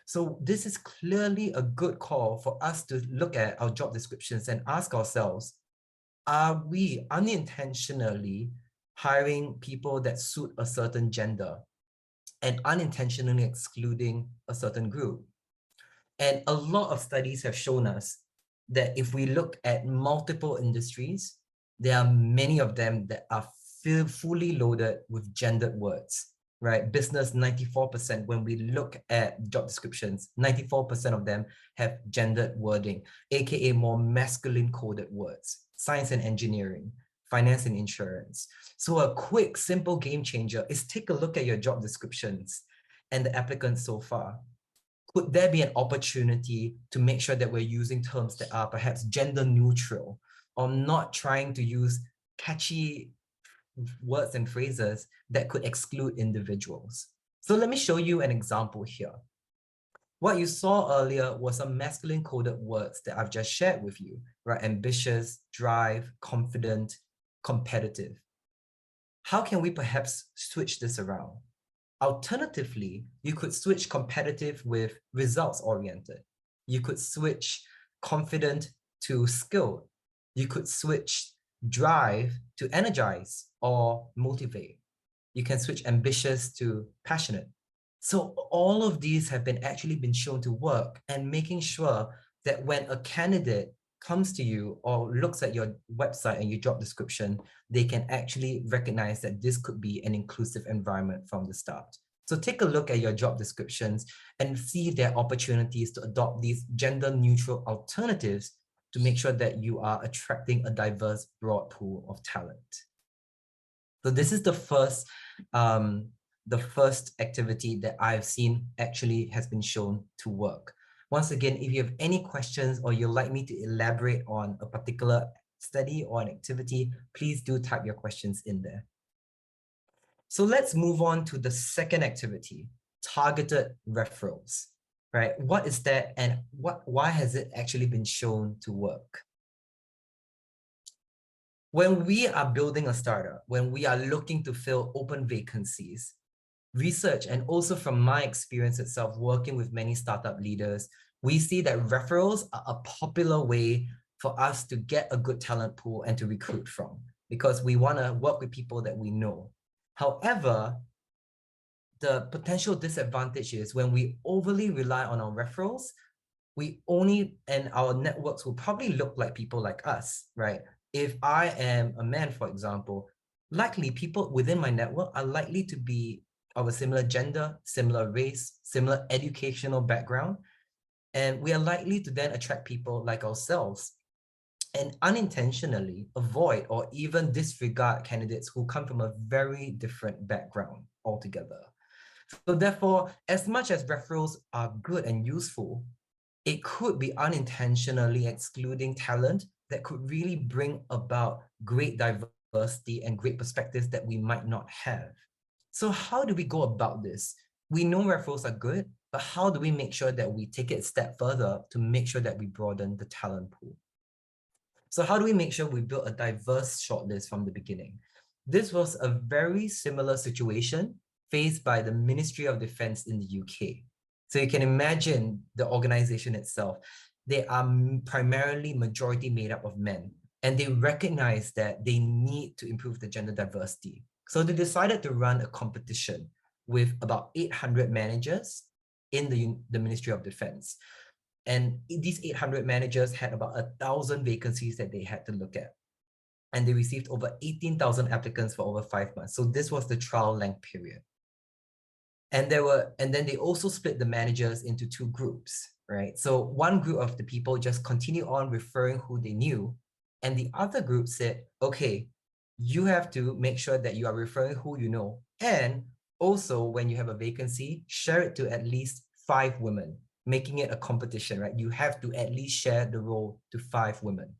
So this is clearly a good call for us to look at our job descriptions and ask ourselves, are we unintentionally hiring people that suit a certain gender and unintentionally excluding a certain group? And a lot of studies have shown us that if we look at multiple industries, there are many of them that are fully loaded with gendered words, right? Business, 94%, when we look at job descriptions, 94% of them have gendered wording, aka more masculine coded words. Science and engineering, finance and insurance. So a quick, simple game changer is take a look at your job descriptions and the applicants so far. Could there be an opportunity to make sure that we're using terms that are perhaps gender neutral, or not trying to use catchy words and phrases that could exclude individuals? So let me show you an example here. What you saw earlier was some masculine coded words that I've just shared with you, right? Ambitious, drive, confident, competitive. How can we perhaps switch this around? Alternatively, you could switch competitive with results oriented. You could switch confident to skilled. You could switch drive to energize or motivate. You can switch ambitious to passionate. So all of these have actually been shown to work, and making sure that when a candidate comes to you or looks at your website and your job description, they can actually recognize that this could be an inclusive environment from the start. So take a look at your job descriptions and see if there are opportunities to adopt these gender neutral alternatives to make sure that you are attracting a diverse, broad pool of talent. So this is the first activity that I've seen actually has been shown to work. Once again, if you have any questions or you'd like me to elaborate on a particular study or an activity, please do type your questions in there. So let's move on to the second activity, targeted referrals, right? What is that and why has it actually been shown to work? When we are building a startup, when we are looking to fill open vacancies, research and also from my experience itself working with many startup leaders, we see that referrals are a popular way for us to get a good talent pool and to recruit from, because we want to work with people that we know. However, the potential disadvantage is when we overly rely on our referrals, and our networks will probably look like people like us, right? If I am a man, for example, likely people within my network are likely to be of a similar gender, similar race, similar educational background. And we are likely to then attract people like ourselves and unintentionally avoid or even disregard candidates who come from a very different background altogether. So therefore, as much as referrals are good and useful, it could be unintentionally excluding talent that could really bring about great diversity and great perspectives that we might not have. So how do we go about this? We know referrals are good, but how do we make sure that we take it a step further to make sure that we broaden the talent pool? So how do we make sure we build a diverse shortlist from the beginning? This was a very similar situation faced by the Ministry of Defense in the UK. So you can imagine the organization itself. They are primarily majority made up of men, and they recognize that they need to improve the gender diversity. So they decided to run a competition with about 800 managers in the Ministry of Defense. And these 800 managers had about 1,000 vacancies that they had to look at. And they received over 18,000 applicants for over 5 months. So this was the trial length period. And then they also split the managers into two groups, right? So one group of the people just continue on referring who they knew. And the other group said, okay, you have to make sure that you are referring who you know. And also when you have a vacancy, share it to at least 5 women, making it a competition, right? You have to at least share the role to 5 women.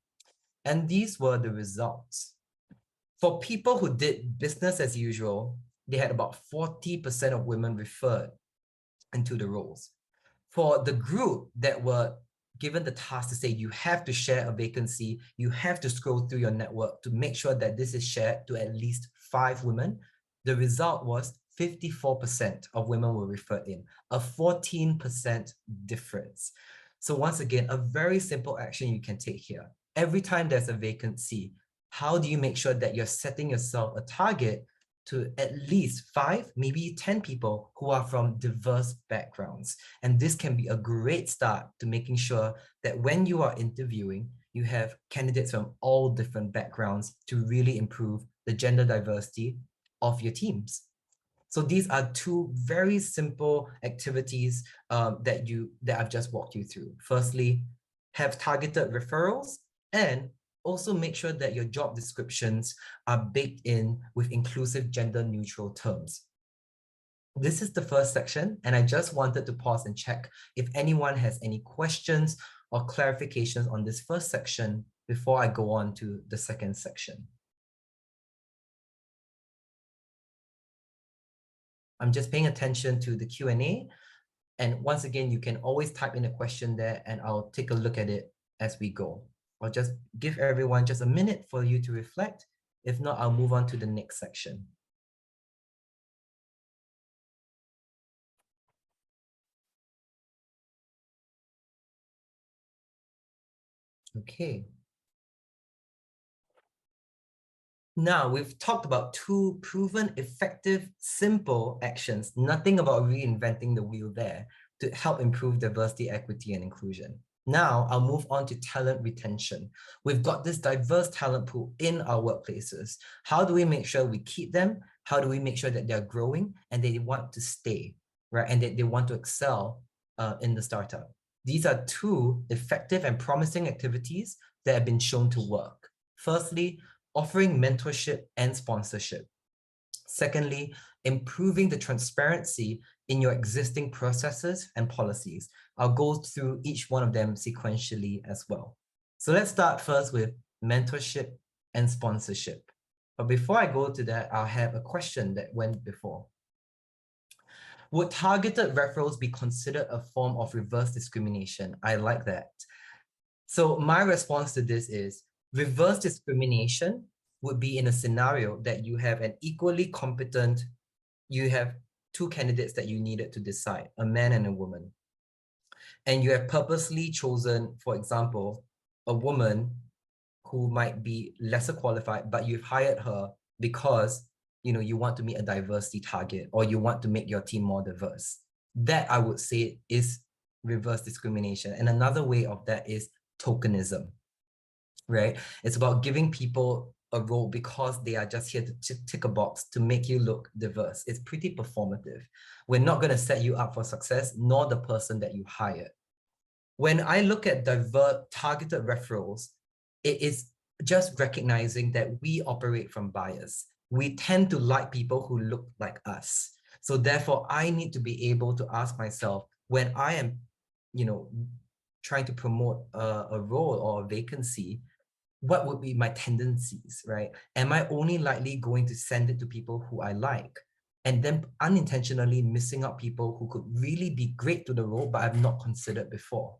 And these were the results. For people who did business as usual, they had about 40% of women referred into the roles. For the group that were given the task to say, you have to share a vacancy, you have to scroll through your network to make sure that this is shared to at least 5 women, the result was 54% of women were referred in, a 14% difference. So once again, a very simple action you can take here. Every time there's a vacancy, how do you make sure that you're setting yourself a target to at least 5, maybe 10 people who are from diverse backgrounds? And this can be a great start to making sure that when you are interviewing, you have candidates from all different backgrounds to really improve the gender diversity of your teams. So these are 2 very simple activities that I've just walked you through. Firstly, have targeted referrals, and also make sure that your job descriptions are baked in with inclusive gender neutral terms. This is the first section, and I just wanted to pause and check if anyone has any questions or clarifications on this first section before I go on to the second section. I'm just paying attention to the Q&A. And once again, you can always type in a question there and I'll take a look at it as we go. I'll just give everyone just a minute for you to reflect. If not, I'll move on to the next section. Okay. Now, we've talked about 2 proven, effective, simple actions, nothing about reinventing the wheel there, to help improve diversity, equity, and inclusion. Now I'll move on to talent retention. We've got this diverse talent pool in our workplaces. How do we make sure we keep them? How do we make sure that they're growing and they want to stay, right? And that they want to excel in the startup. These are two effective and promising activities that have been shown to work. Firstly, offering mentorship and sponsorship. Secondly, improving the transparency in your existing processes and policies. I'll go through each one of them sequentially as well. So let's start first with mentorship and sponsorship. But before I go to that, I'll have a question that went before. Would targeted referrals be considered a form of reverse discrimination? I like that. So my response to this is reverse discrimination would be in a scenario that you have an equally competent, you have two candidates that you needed to decide, a man and a woman. And you have purposely chosen, for example, a woman who might be lesser qualified, but you've hired her because you want to meet a diversity target or you want to make your team more diverse. That I would say is reverse discrimination. And another way of that is tokenism, right? It's about giving people a role because they are just here to tick a box to make you look diverse. It's pretty performative. We're not going to set you up for success, nor the person that you hired. When I look at targeted referrals, it is just recognizing that we operate from bias. We tend to like people who look like us. So therefore, I need to be able to ask myself when I am, trying to promote a role or a vacancy, what would be my tendencies, right? Am I only likely going to send it to people who I like? And then unintentionally missing out people who could really be great to the role, but I've not considered before.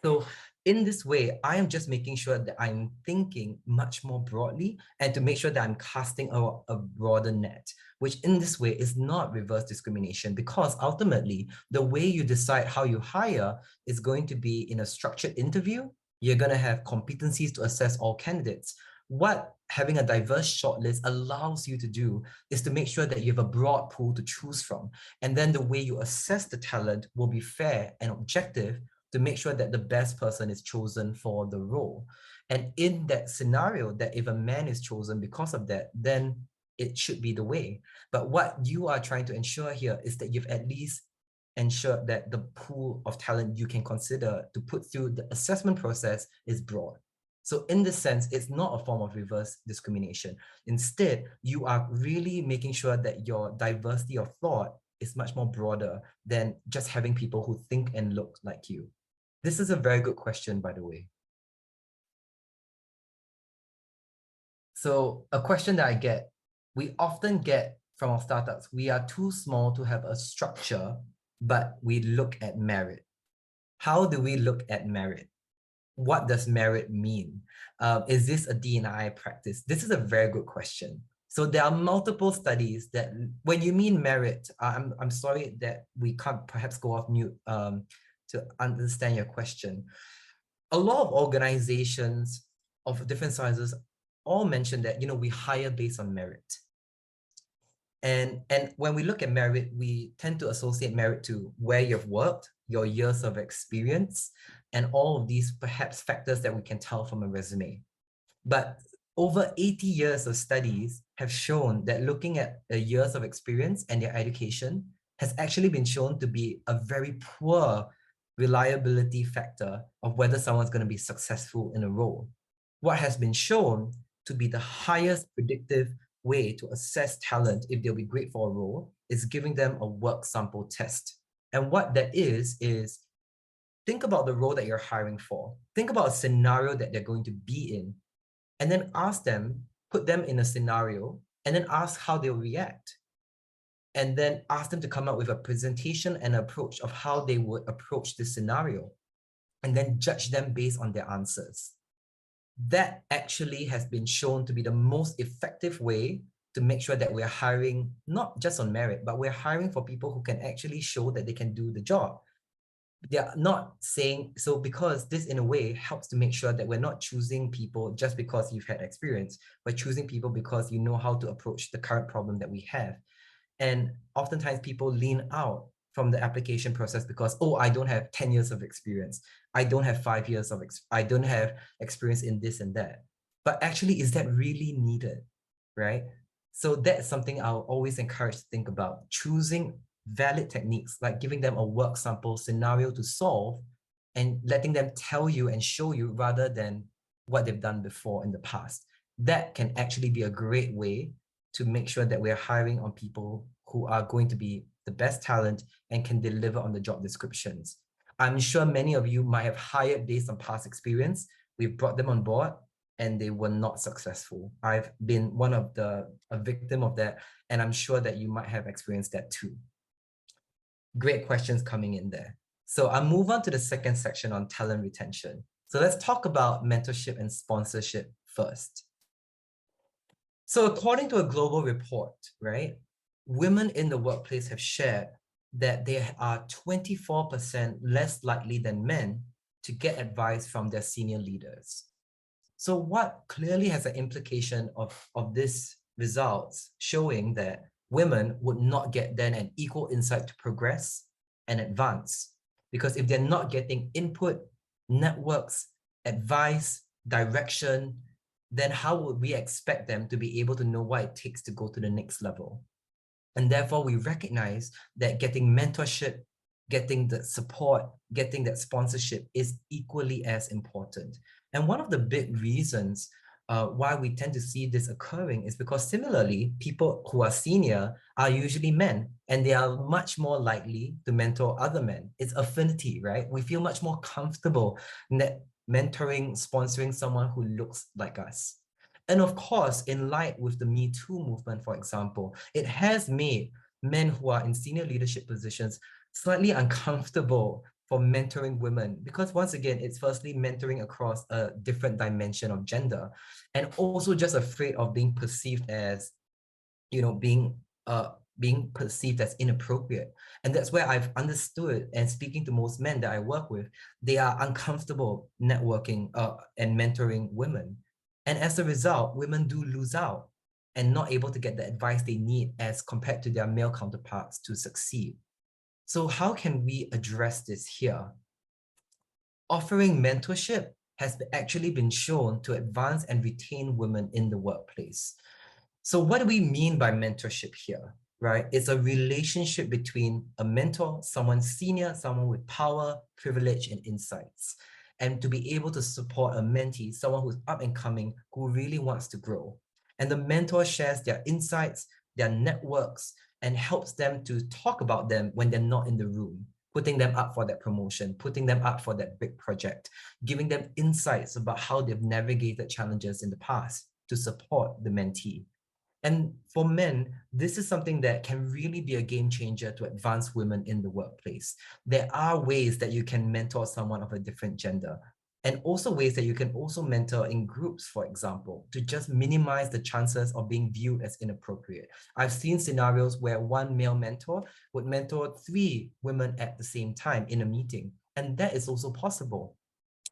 So in this way, I am just making sure that I'm thinking much more broadly and to make sure that I'm casting a broader net, which in this way is not reverse discrimination, because ultimately the way you decide how you hire is going to be in a structured interview. You're going to have competencies to assess all candidates. What having a diverse shortlist allows you to do is to make sure that you have a broad pool to choose from. And then the way you assess the talent will be fair and objective to make sure that the best person is chosen for the role. And in that scenario, that if a man is chosen because of that, then it should be the way. But what you are trying to ensure here is that you've at least ensured that the pool of talent you can consider to put through the assessment process is broad. So in this sense, it's not a form of reverse discrimination. Instead, you are really making sure that your diversity of thought is much more broader than just having people who think and look like you. This is a very good question, by the way. So a question that we often get from our startups, we are too small to have a structure, but we look at merit. How do we look at merit? What does merit mean? Is this a D&I practice? This is a very good question. So there are multiple studies that when you mean merit, I'm sorry that we can't perhaps go off mute to understand your question. A lot of organizations of different sizes all mention that, we hire based on merit. And when we look at merit, we tend to associate merit to where you've worked, your years of experience, and all of these perhaps factors that we can tell from a resume. But over 80 years of studies have shown that looking at the years of experience and their education has actually been shown to be a very poor reliability factor of whether someone's going to be successful in a role. What has been shown to be the highest predictive way to assess talent if they'll be great for a role is giving them a work sample test. And what that is think about the role that you're hiring for. Think about a scenario that they're going to be in, and then ask them, put them in a scenario, and then ask how they'll react. And then ask them to come up with a presentation and approach of how they would approach this scenario, and then judge them based on their answers. That actually has been shown to be the most effective way to make sure that we're hiring not just on merit, but we're hiring for people who can actually show that they can do the job. They're not saying so, because this in a way helps to make sure that we're not choosing people just because you've had experience. We're choosing people because you know how to approach the current problem that we have. And oftentimes people lean out from the application process because, oh, I don't have 10 years of experience. I don't have 5 years of, I don't have experience in this and that. But actually, is that really needed, right? So that's something I'll always encourage to think about, choosing valid techniques, like giving them a work sample scenario to solve and letting them tell you and show you rather than what they've done before in the past. That can actually be a great way to make sure that we're hiring on people who are going to be the best talent and can deliver on the job descriptions. I'm sure many of you might have hired based on past experience. We've brought them on board and they were not successful. I've been a victim of that, and I'm sure that you might have experienced that too. Great questions coming in there. So I'll move on to the second section on talent retention. So let's talk about mentorship and sponsorship first. So according to a global report, right, women in the workplace have shared that they are 24% less likely than men to get advice from their senior leaders. So what clearly has an implication of this results showing that women would not get then an equal insight to progress and advance. Because if they're not getting input, networks, advice, direction, then how would we expect them to be able to know what it takes to go to the next level? And therefore, we recognize that getting mentorship, getting the support, getting that sponsorship is equally as important. And one of the big reasons why we tend to see this occurring is because similarly, people who are senior are usually men, and they are much more likely to mentor other men. It's affinity, right? We feel much more comfortable mentoring, sponsoring someone who looks like us. And of course, in light with the Me Too movement, for example, it has made men who are in senior leadership positions slightly uncomfortable for mentoring women, because once again, it's firstly mentoring across a different dimension of gender, and also just afraid of being perceived as, you know, being perceived as inappropriate. And that's where I've understood, and speaking to most men that I work with, they are uncomfortable networking and mentoring women. And as a result, women do lose out and not able to get the advice they need as compared to their male counterparts to succeed. So how can we address this here? Offering mentorship has actually been shown to advance and retain women in the workplace. So what do we mean by mentorship here, right? It's a relationship between a mentor, someone senior, someone with power, privilege, and insights, and to be able to support a mentee, someone who's up and coming, who really wants to grow. And the mentor shares their insights, their networks, and helps them to talk about them when they're not in the room, putting them up for that promotion, putting them up for that big project, giving them insights about how they've navigated challenges in the past to support the mentee. And for men, this is something that can really be a game changer to advance women in the workplace. There are ways that you can mentor someone of a different gender, and also ways that you can also mentor in groups, for example, to just minimize the chances of being viewed as inappropriate. I've seen scenarios where one male mentor would mentor 3 women at the same time in a meeting, and that is also possible.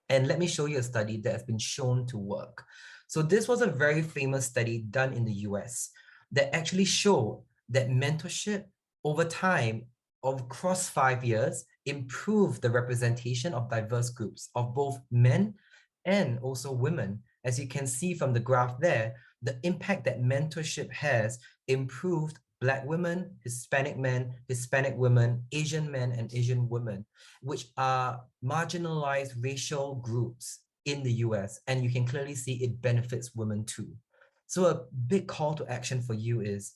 And let me show you a study that has been shown to work. So this was a very famous study done in the US that actually showed that mentorship over time of across 5 years improved the representation of diverse groups of both men and also women. As you can see from the graph there, the impact that mentorship has improved Black women, Hispanic men, Hispanic women, Asian men, and Asian women, which are marginalized racial groups in the US. And you can clearly see it benefits women too. So a big call to action for you is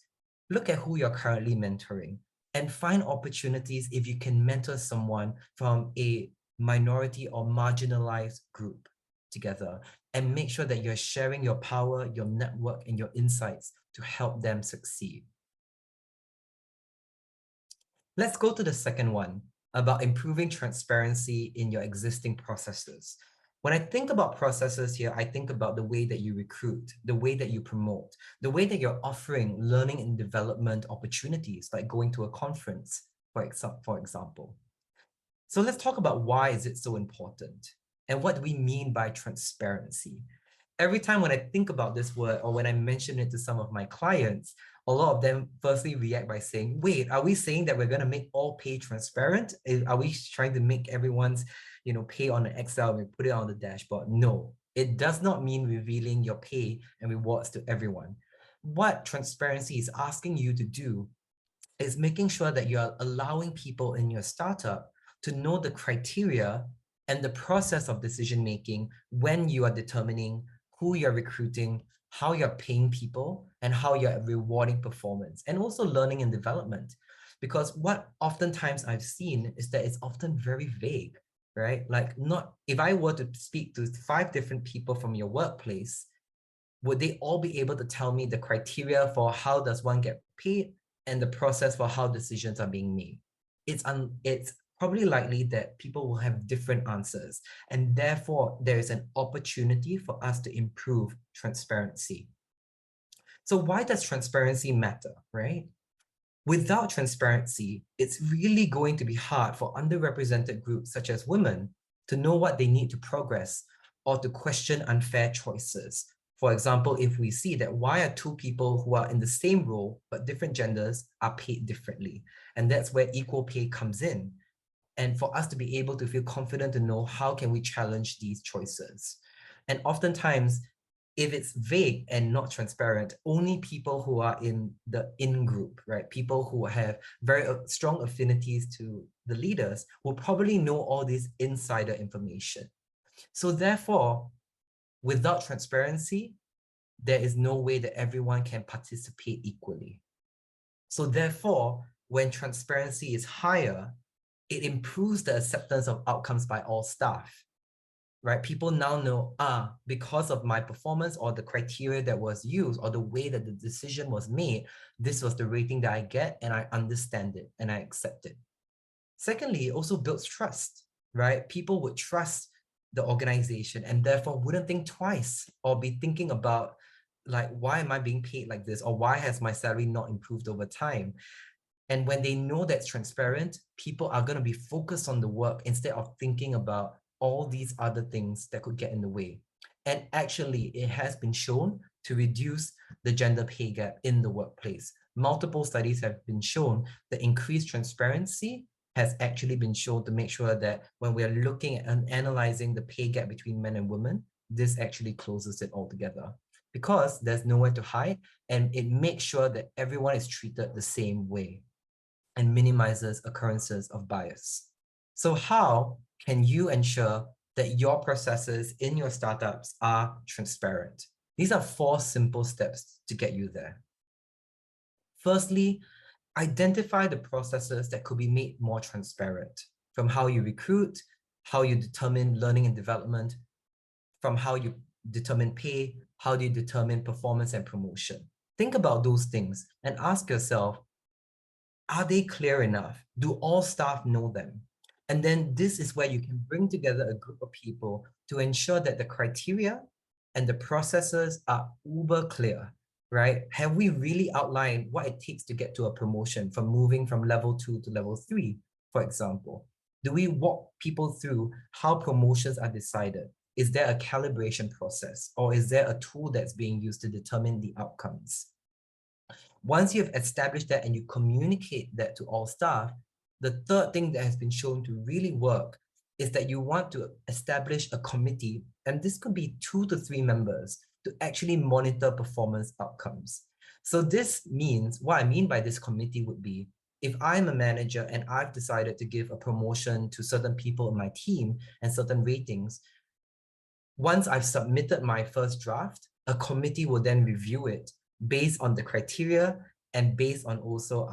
look at who you're currently mentoring and find opportunities if you can mentor someone from a minority or marginalized group together, and make sure that you're sharing your power, your network, and your insights to help them succeed. Let's go to the second one about improving transparency in your existing processes. When I think about processes here, I think about the way that you recruit, the way that you promote, the way that you're offering learning and development opportunities, like going to a conference, for example. So let's talk about why is it so important and what do we mean by transparency. Every time when I think about this word or when I mention it to some of my clients, a lot of them firstly react by saying, wait, are we saying that we're going to make all pay transparent? Are we trying to make everyone's, pay on an Excel and we put it on the dashboard? No, it does not mean revealing your pay and rewards to everyone. What transparency is asking you to do is making sure that you're allowing people in your startup to know the criteria and the process of decision making when you are determining who you're recruiting, how you're paying people, and how you're rewarding performance, and also learning and development. Because what oftentimes I've seen is that it's often very vague, right? Like, not if I were to speak to 5 different people from your workplace, would they all be able to tell me the criteria for how does one get paid and the process for how decisions are being made? It's probably likely that people will have different answers, and therefore there is an opportunity for us to improve transparency. So why does transparency matter, right? Without transparency, it's really going to be hard for underrepresented groups such as women to know what they need to progress or to question unfair choices. For example, if we see that why are 2 people who are in the same role but different genders are paid differently? And that's where equal pay comes in. And for us to be able to feel confident to know how can we challenge these choices. And oftentimes, if it's vague and not transparent, only people who are in the in-group, right? People who have very strong affinities to the leaders will probably know all this insider information. So therefore, without transparency, there is no way that everyone can participate equally. So therefore, when transparency is higher, it improves the acceptance of outcomes by all staff, right? People now know, because of my performance or the criteria that was used or the way that the decision was made, this was the rating that I get, and I understand it and I accept it. Secondly, it also builds trust, right? People would trust the organization and therefore wouldn't think twice or be thinking about, like, why am I being paid like this? Or why has my salary not improved over time? And when they know that's transparent, people are going to be focused on the work instead of thinking about all these other things that could get in the way. And actually, it has been shown to reduce the gender pay gap in the workplace. Multiple studies have been shown that increased transparency has actually been shown to make sure that when we're looking at and analyzing the pay gap between men and women, this actually closes it all together because there's nowhere to hide, and it makes sure that everyone is treated the same way and minimizes occurrences of bias. So how can you ensure that your processes in your startups are transparent? These are 4 simple steps to get you there. Firstly, identify the processes that could be made more transparent, from how you recruit, how you determine learning and development, from how you determine pay, how do you determine performance and promotion. Think about those things and ask yourself, are they clear enough? Do all staff know them? And then this is where you can bring together a group of people to ensure that the criteria and the processes are uber clear, right? Have we really outlined what it takes to get to a promotion from moving from level 2 to level 3, for example? Do we walk people through how promotions are decided? Is there a calibration process, or is there a tool that's being used to determine the outcomes? Once you've established that and you communicate that to all staff, the third thing that has been shown to really work is that you want to establish a committee, and this could be 2 to 3 members, to actually monitor performance outcomes. So this means, what I mean by this committee would be, if I'm a manager and I've decided to give a promotion to certain people in my team and certain ratings, once I've submitted my first draft, a committee will then review it based on the criteria and based on also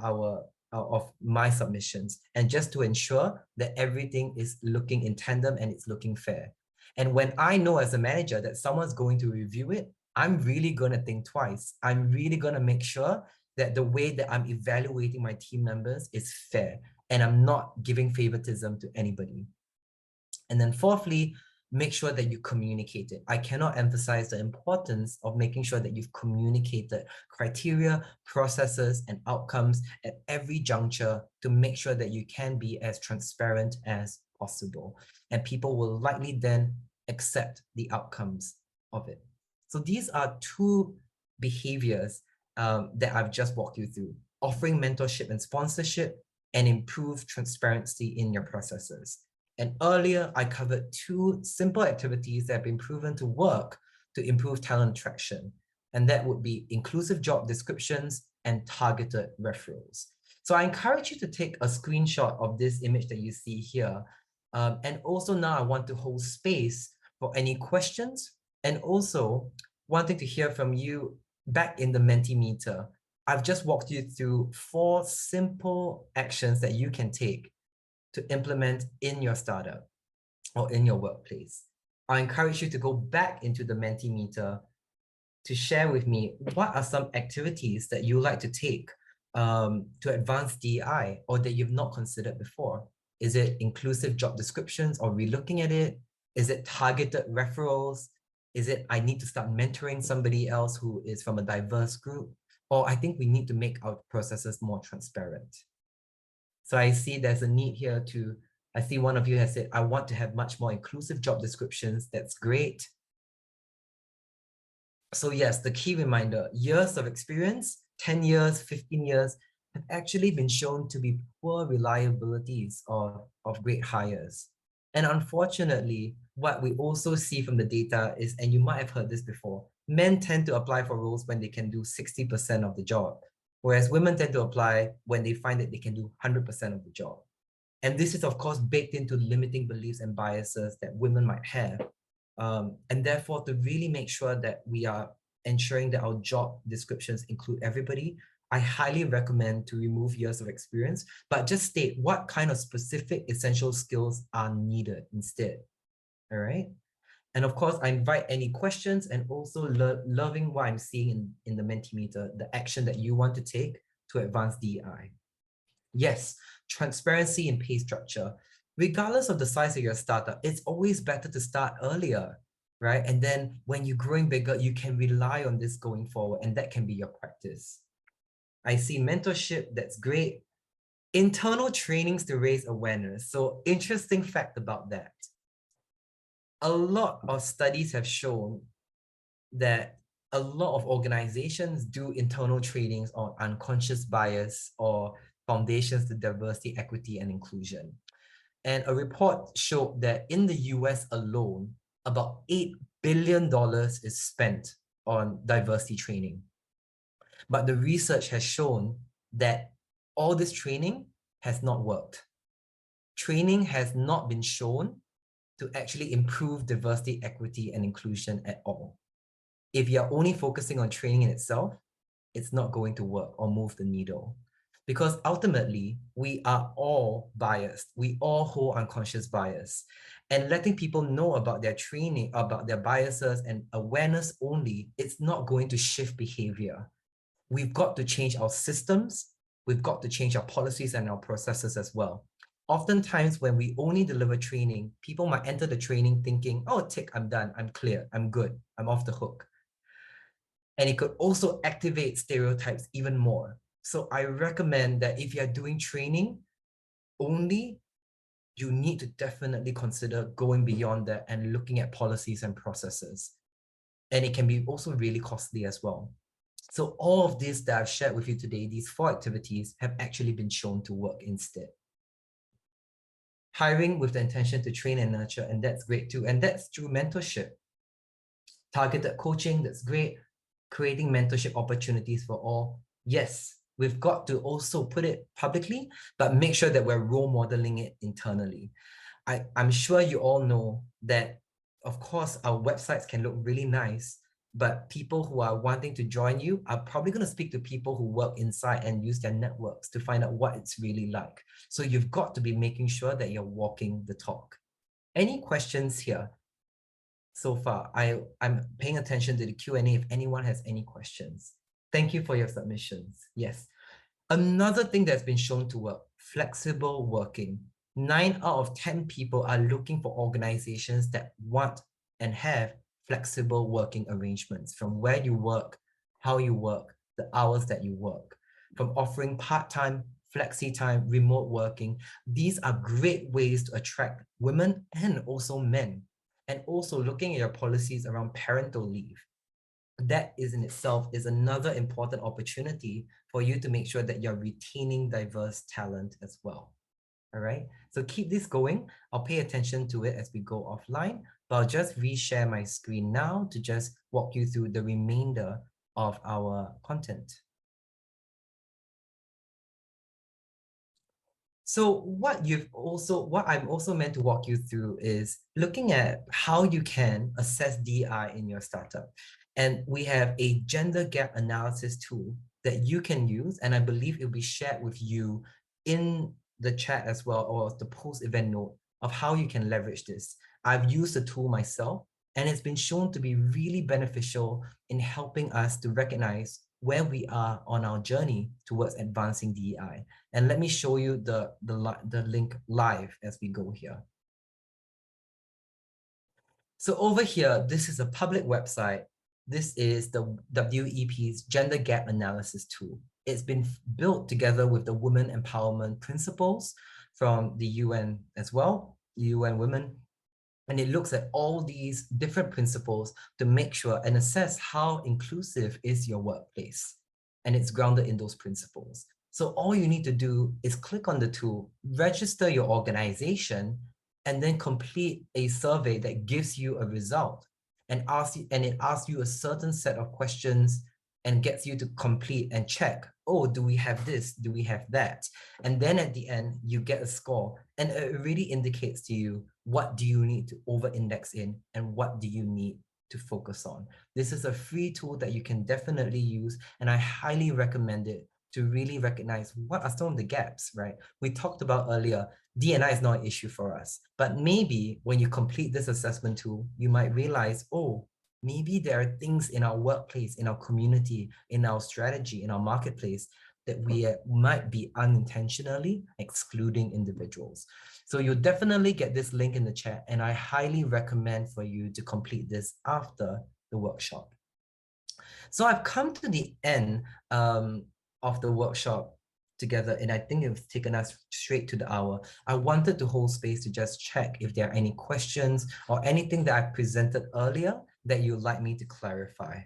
of my submissions, and just to ensure that everything is looking in tandem and it's looking fair. And when I know as a manager that someone's going to review it, I'm really going to think twice. I'm really going to make sure that the way that I'm evaluating my team members is fair and I'm not giving favoritism to anybody. And then fourthly, make sure that you communicate it. I cannot emphasize the importance of making sure that you've communicated criteria, processes, and outcomes at every juncture to make sure that you can be as transparent as possible. And people will likely then accept the outcomes of it. So these are 2 behaviors that I've just walked you through, offering mentorship and sponsorship, and improve transparency in your processes. And earlier, I covered 2 simple activities that have been proven to work to improve talent attraction. And that would be inclusive job descriptions and targeted referrals. So I encourage you to take a screenshot of this image that you see here. And also now I want to hold space for any questions, and also wanting to hear from you back in the Mentimeter. I've just walked you through 4 simple actions that you can take to implement in your startup or in your workplace. I encourage you to go back into the Mentimeter to share with me what are some activities that you like to take to advance DEI or that you've not considered before. Is it inclusive job descriptions or relooking at it? Is it targeted referrals? Is it I need to start mentoring somebody else who is from a diverse group? Or I think we need to make our processes more transparent. So I see there's a need here to, I see one of you has said, I want to have much more inclusive job descriptions. That's great. So yes, the key reminder, years of experience, 10 years, 15 years, have actually been shown to be poor reliabilities of great hires. And unfortunately, what we also see from the data is, and you might have heard this before, men tend to apply for roles when they can do 60% of the job, whereas women tend to apply when they find that they can do 100% of the job. And this is, of course, baked into limiting beliefs and biases that women might have. And therefore, to really make sure that we are ensuring that our job descriptions include everybody, I highly recommend to remove years of experience, but just state what kind of specific essential skills are needed instead. All right. And of course, I invite any questions and also loving what I'm seeing in the Mentimeter, the action that you want to take to advance DEI. Yes, transparency in pay structure. Regardless of the size of your startup, it's always better to start earlier, right? And then when you're growing bigger, you can rely on this going forward, and that can be your practice. I see mentorship, that's great. Internal trainings to raise awareness. So interesting fact about that. A lot of studies have shown that a lot of organizations do internal trainings on unconscious bias or foundations to diversity, equity, and inclusion. And a report showed that in the US alone, about $8 billion is spent on diversity training. But the research has shown that all this training has not worked. Training has not been shown to actually improve diversity, equity, and inclusion at all. If you're only focusing on training in itself, it's not going to work or move the needle. Because ultimately, we are all biased. We all hold unconscious bias. And letting people know about their training, about their biases and awareness only, it's not going to shift behavior. We've got to change our systems. We've got to change our policies and our processes as well. Oftentimes, when we only deliver training, people might enter the training thinking, oh, tick, I'm done, I'm clear, I'm good, I'm off the hook. And it could also activate stereotypes even more. So I recommend that if you're doing training only, you need to definitely consider going beyond that and looking at policies and processes. And it can be also really costly as well. So all of this that I've shared with you today, these 4 activities have actually been shown to work instead. Hiring with the intention to train and nurture, and that's great too. And that's through mentorship. Targeted coaching, that's great. Creating mentorship opportunities for all. Yes, we've got to also put it publicly, but make sure that we're role modeling it internally. I'm sure you all know that, of course, our websites can look really nice, but people who are wanting to join you are probably going to speak to people who work inside and use their networks to find out what it's really like. So you've got to be making sure that you're walking the talk. Any questions here? So far, I'm paying attention to the Q&A if anyone has any questions. Thank you for your submissions. Yes. Another thing that's been shown to work, flexible working. 9 out of 10 people are looking for organizations that want and have flexible working arrangements from where you work, how you work, the hours that you work, from offering part-time, flexi-time, remote working. These are great ways to attract women and also men. And also looking at your policies around parental leave. that is in itself is another important opportunity for you to make sure that you're retaining diverse talent as well. All right, so keep this going. I'll pay attention to it as we go offline, but I'll just reshare my screen now to just walk you through the remainder of our content. So what I'm also meant to walk you through is looking at how you can assess DI in your startup. And we have a gender gap analysis tool that you can use, and I believe it'll be shared with you in the chat as well, or the post-event note of how you can leverage this. I've used the tool myself, and it's been shown to be really beneficial in helping us to recognize where we are on our journey towards advancing DEI. And let me show you the link live as we go here. So over here, this is a public website. This is the WEP's Gender Gap Analysis tool. It's been built together with the Women Empowerment Principles from the UN as well, UN Women. And it looks at all these different principles to make sure and assess how inclusive is your workplace. And it's grounded in those principles. So all you need to do is click on the tool, register your organization, and then complete a survey that gives you a result and it asks you a certain set of questions and gets you to complete and check, oh, do we have this? Do we have that? And then at the end, you get a score, and it really indicates to you, what do you need to over-index in and what do you need to focus on? This is a free tool that you can definitely use, and I highly recommend it to really recognize what are some of the gaps, right? We talked about earlier, D&I is not an issue for us, but maybe when you complete this assessment tool, you might realize, oh, maybe there are things in our workplace, in our community, in our strategy, in our marketplace that we might be unintentionally excluding individuals. So you'll definitely get this link in the chat, and I highly recommend for you to complete this after the workshop. So I've come to the end of the workshop together, and I think it's taken us straight to the hour. I wanted to hold space to just check if there are any questions or anything that I presented earlier that you'd like me to clarify.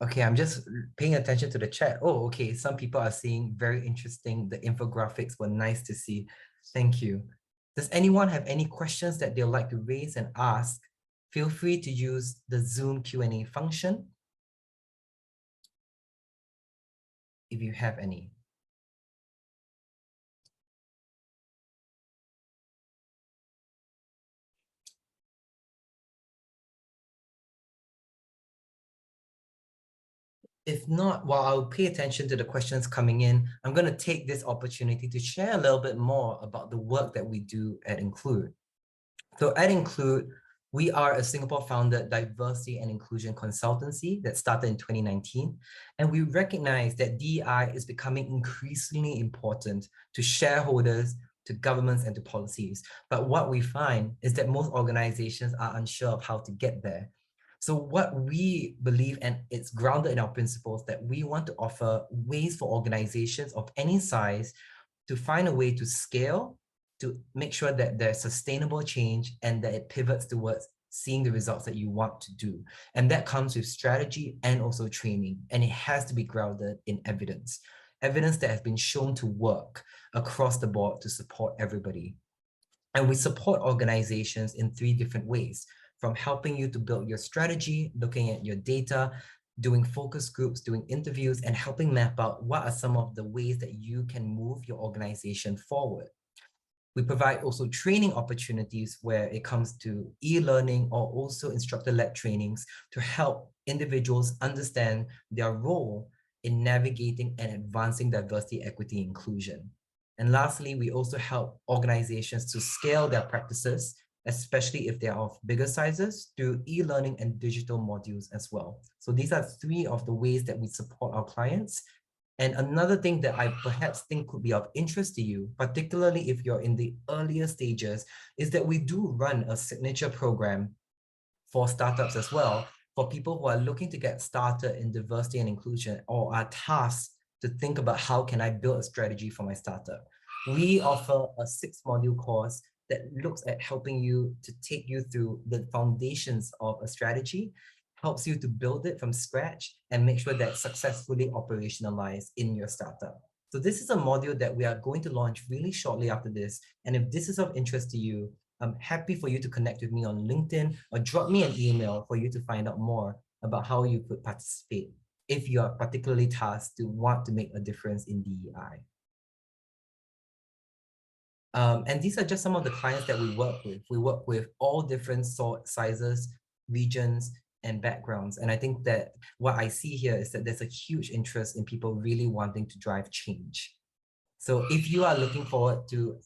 Okay, I'm just paying attention to the chat. Oh, okay, some people are seeing very interesting. The infographics were nice to see. Thank you. Does anyone have any questions that they'd like to raise and ask? Feel free to use the Zoom Q&A function if you have any. If not, while I'll pay attention to the questions coming in, I'm going to take this opportunity to share a little bit more about the work that we do at Include. So at Include, we are a Singapore-founded diversity and inclusion consultancy that started in 2019. And we recognize that DEI is becoming increasingly important to shareholders, to governments, and to policies. But what we find is that most organizations are unsure of how to get there. So what we believe, and it's grounded in our principles, that we want to offer ways for organizations of any size to find a way to scale, to make sure that there's sustainable change and that it pivots towards seeing the results that you want to do. And that comes with strategy and also training. And it has to be grounded in evidence that has been shown to work across the board to support everybody. And we support organizations in 3 different ways, from helping you to build your strategy, looking at your data, doing focus groups, doing interviews, and helping map out what are some of the ways that you can move your organization forward. We provide also training opportunities where it comes to e-learning or also instructor-led trainings to help individuals understand their role in navigating and advancing diversity, equity, inclusion. And lastly, we also help organizations to scale their practices, especially if they are of bigger sizes, through e-learning and digital modules as well. So these are 3 of the ways that we support our clients. And another thing that I perhaps think could be of interest to you, particularly if you're in the earlier stages, is that we do run a signature program for startups as well, for people who are looking to get started in diversity and inclusion or are tasked to think about how can I build a strategy for my startup. We offer a 6-module course that looks at helping you to take you through the foundations of a strategy, helps you to build it from scratch and make sure that successfully operationalized in your startup. So this is a module that we are going to launch really shortly after this. And if this is of interest to you, I'm happy for you to connect with me on LinkedIn or drop me an email for you to find out more about how you could participate if you are particularly tasked to want to make a difference in DEI. And these are just some of the clients that we work with. We work with all different sizes, regions, and backgrounds. And I think that what I see here is that there's a huge interest in people really wanting to drive change. So if you are looking forward to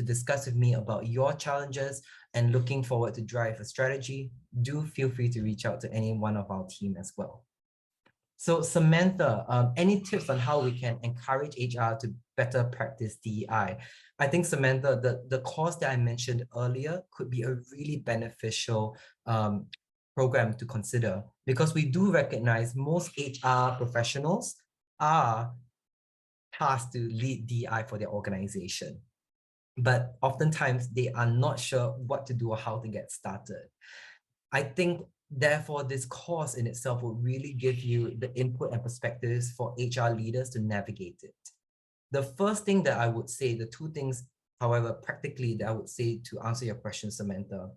discuss with me about your challenges and looking forward to drive a strategy, do feel free to reach out to any one of our team as well. So Samantha, any tips on how we can encourage HR to better practice DEI? I think Samantha, the course that I mentioned earlier could be a really beneficial program to consider, because we do recognize most HR professionals are tasked to lead DEI for their organization. But oftentimes they are not sure what to do or how to get started. I think, therefore, this course in itself will really give you the input and perspectives for HR leaders to navigate it. The first thing that I would say, the two things, however, practically that I would say to answer your question, Samantha,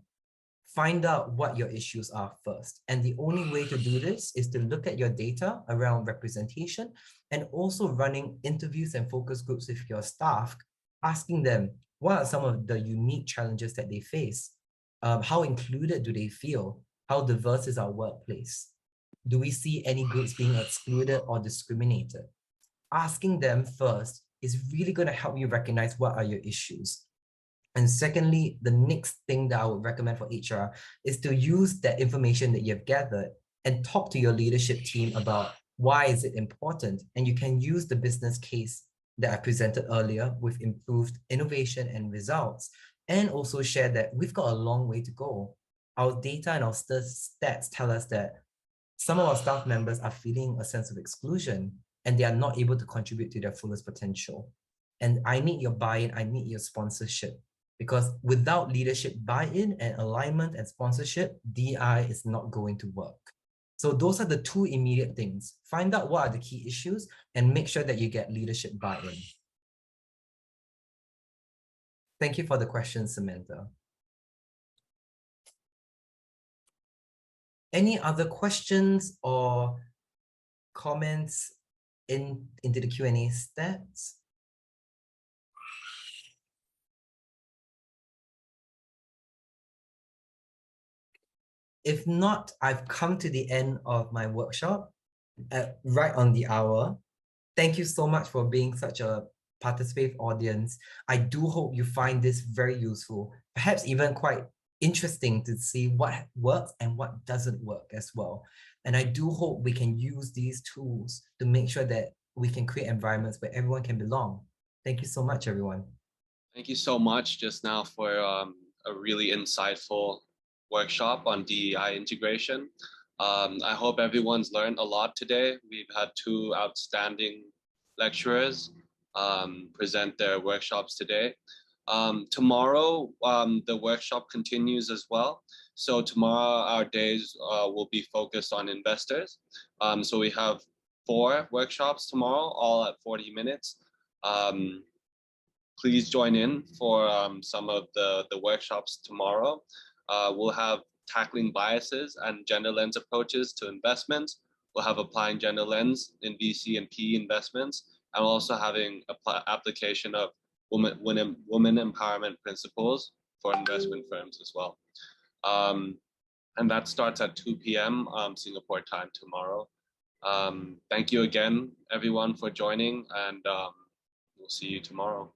find out what your issues are first. And the only way to do this is to look at your data around representation and also running interviews and focus groups with your staff, asking them, what are some of the unique challenges that they face? How included do they feel? How diverse is our workplace? Do we see any groups being excluded or discriminated? Asking them first is really going to help you recognize what are your issues. And secondly, the next thing that I would recommend for HR is to use that information that you've gathered and talk to your leadership team about why is it important. And you can use the business case that I presented earlier with improved innovation and results, and also share that we've got a long way to go. Our data and our stats tell us that some of our staff members are feeling a sense of exclusion and they are not able to contribute to their fullest potential. And I need your buy-in, I need your sponsorship, because without leadership buy-in and alignment and sponsorship, DI is not going to work. So those are the two immediate things. Find out what are the key issues and make sure that you get leadership buy-in. Thank you for the question, Samantha. Any other questions or comments into the Q&A stats? If not, I've come to the end of my workshop, right on the hour. Thank you so much for being such a participative audience. I do hope you find this very useful, perhaps even quite interesting to see what works and what doesn't work as well. And I do hope we can use these tools to make sure that we can create environments where everyone can belong. Thank you so much, everyone. Thank you so much just now for a really insightful workshop on DEI integration. I hope everyone's learned a lot today. We've had two outstanding lecturers present their workshops today. Tomorrow, the workshop continues as well. So tomorrow, our days will be focused on investors. So we have 4 workshops tomorrow, all at 40 minutes. Please join in for some of the workshops tomorrow. We'll have tackling biases and gender lens approaches to investments. We'll have applying gender lens in VC and PE investments, and also having application of women empowerment principles for investment firms as well. And that starts at 2 p.m. Singapore time tomorrow. Thank you again, everyone, for joining, and we'll see you tomorrow.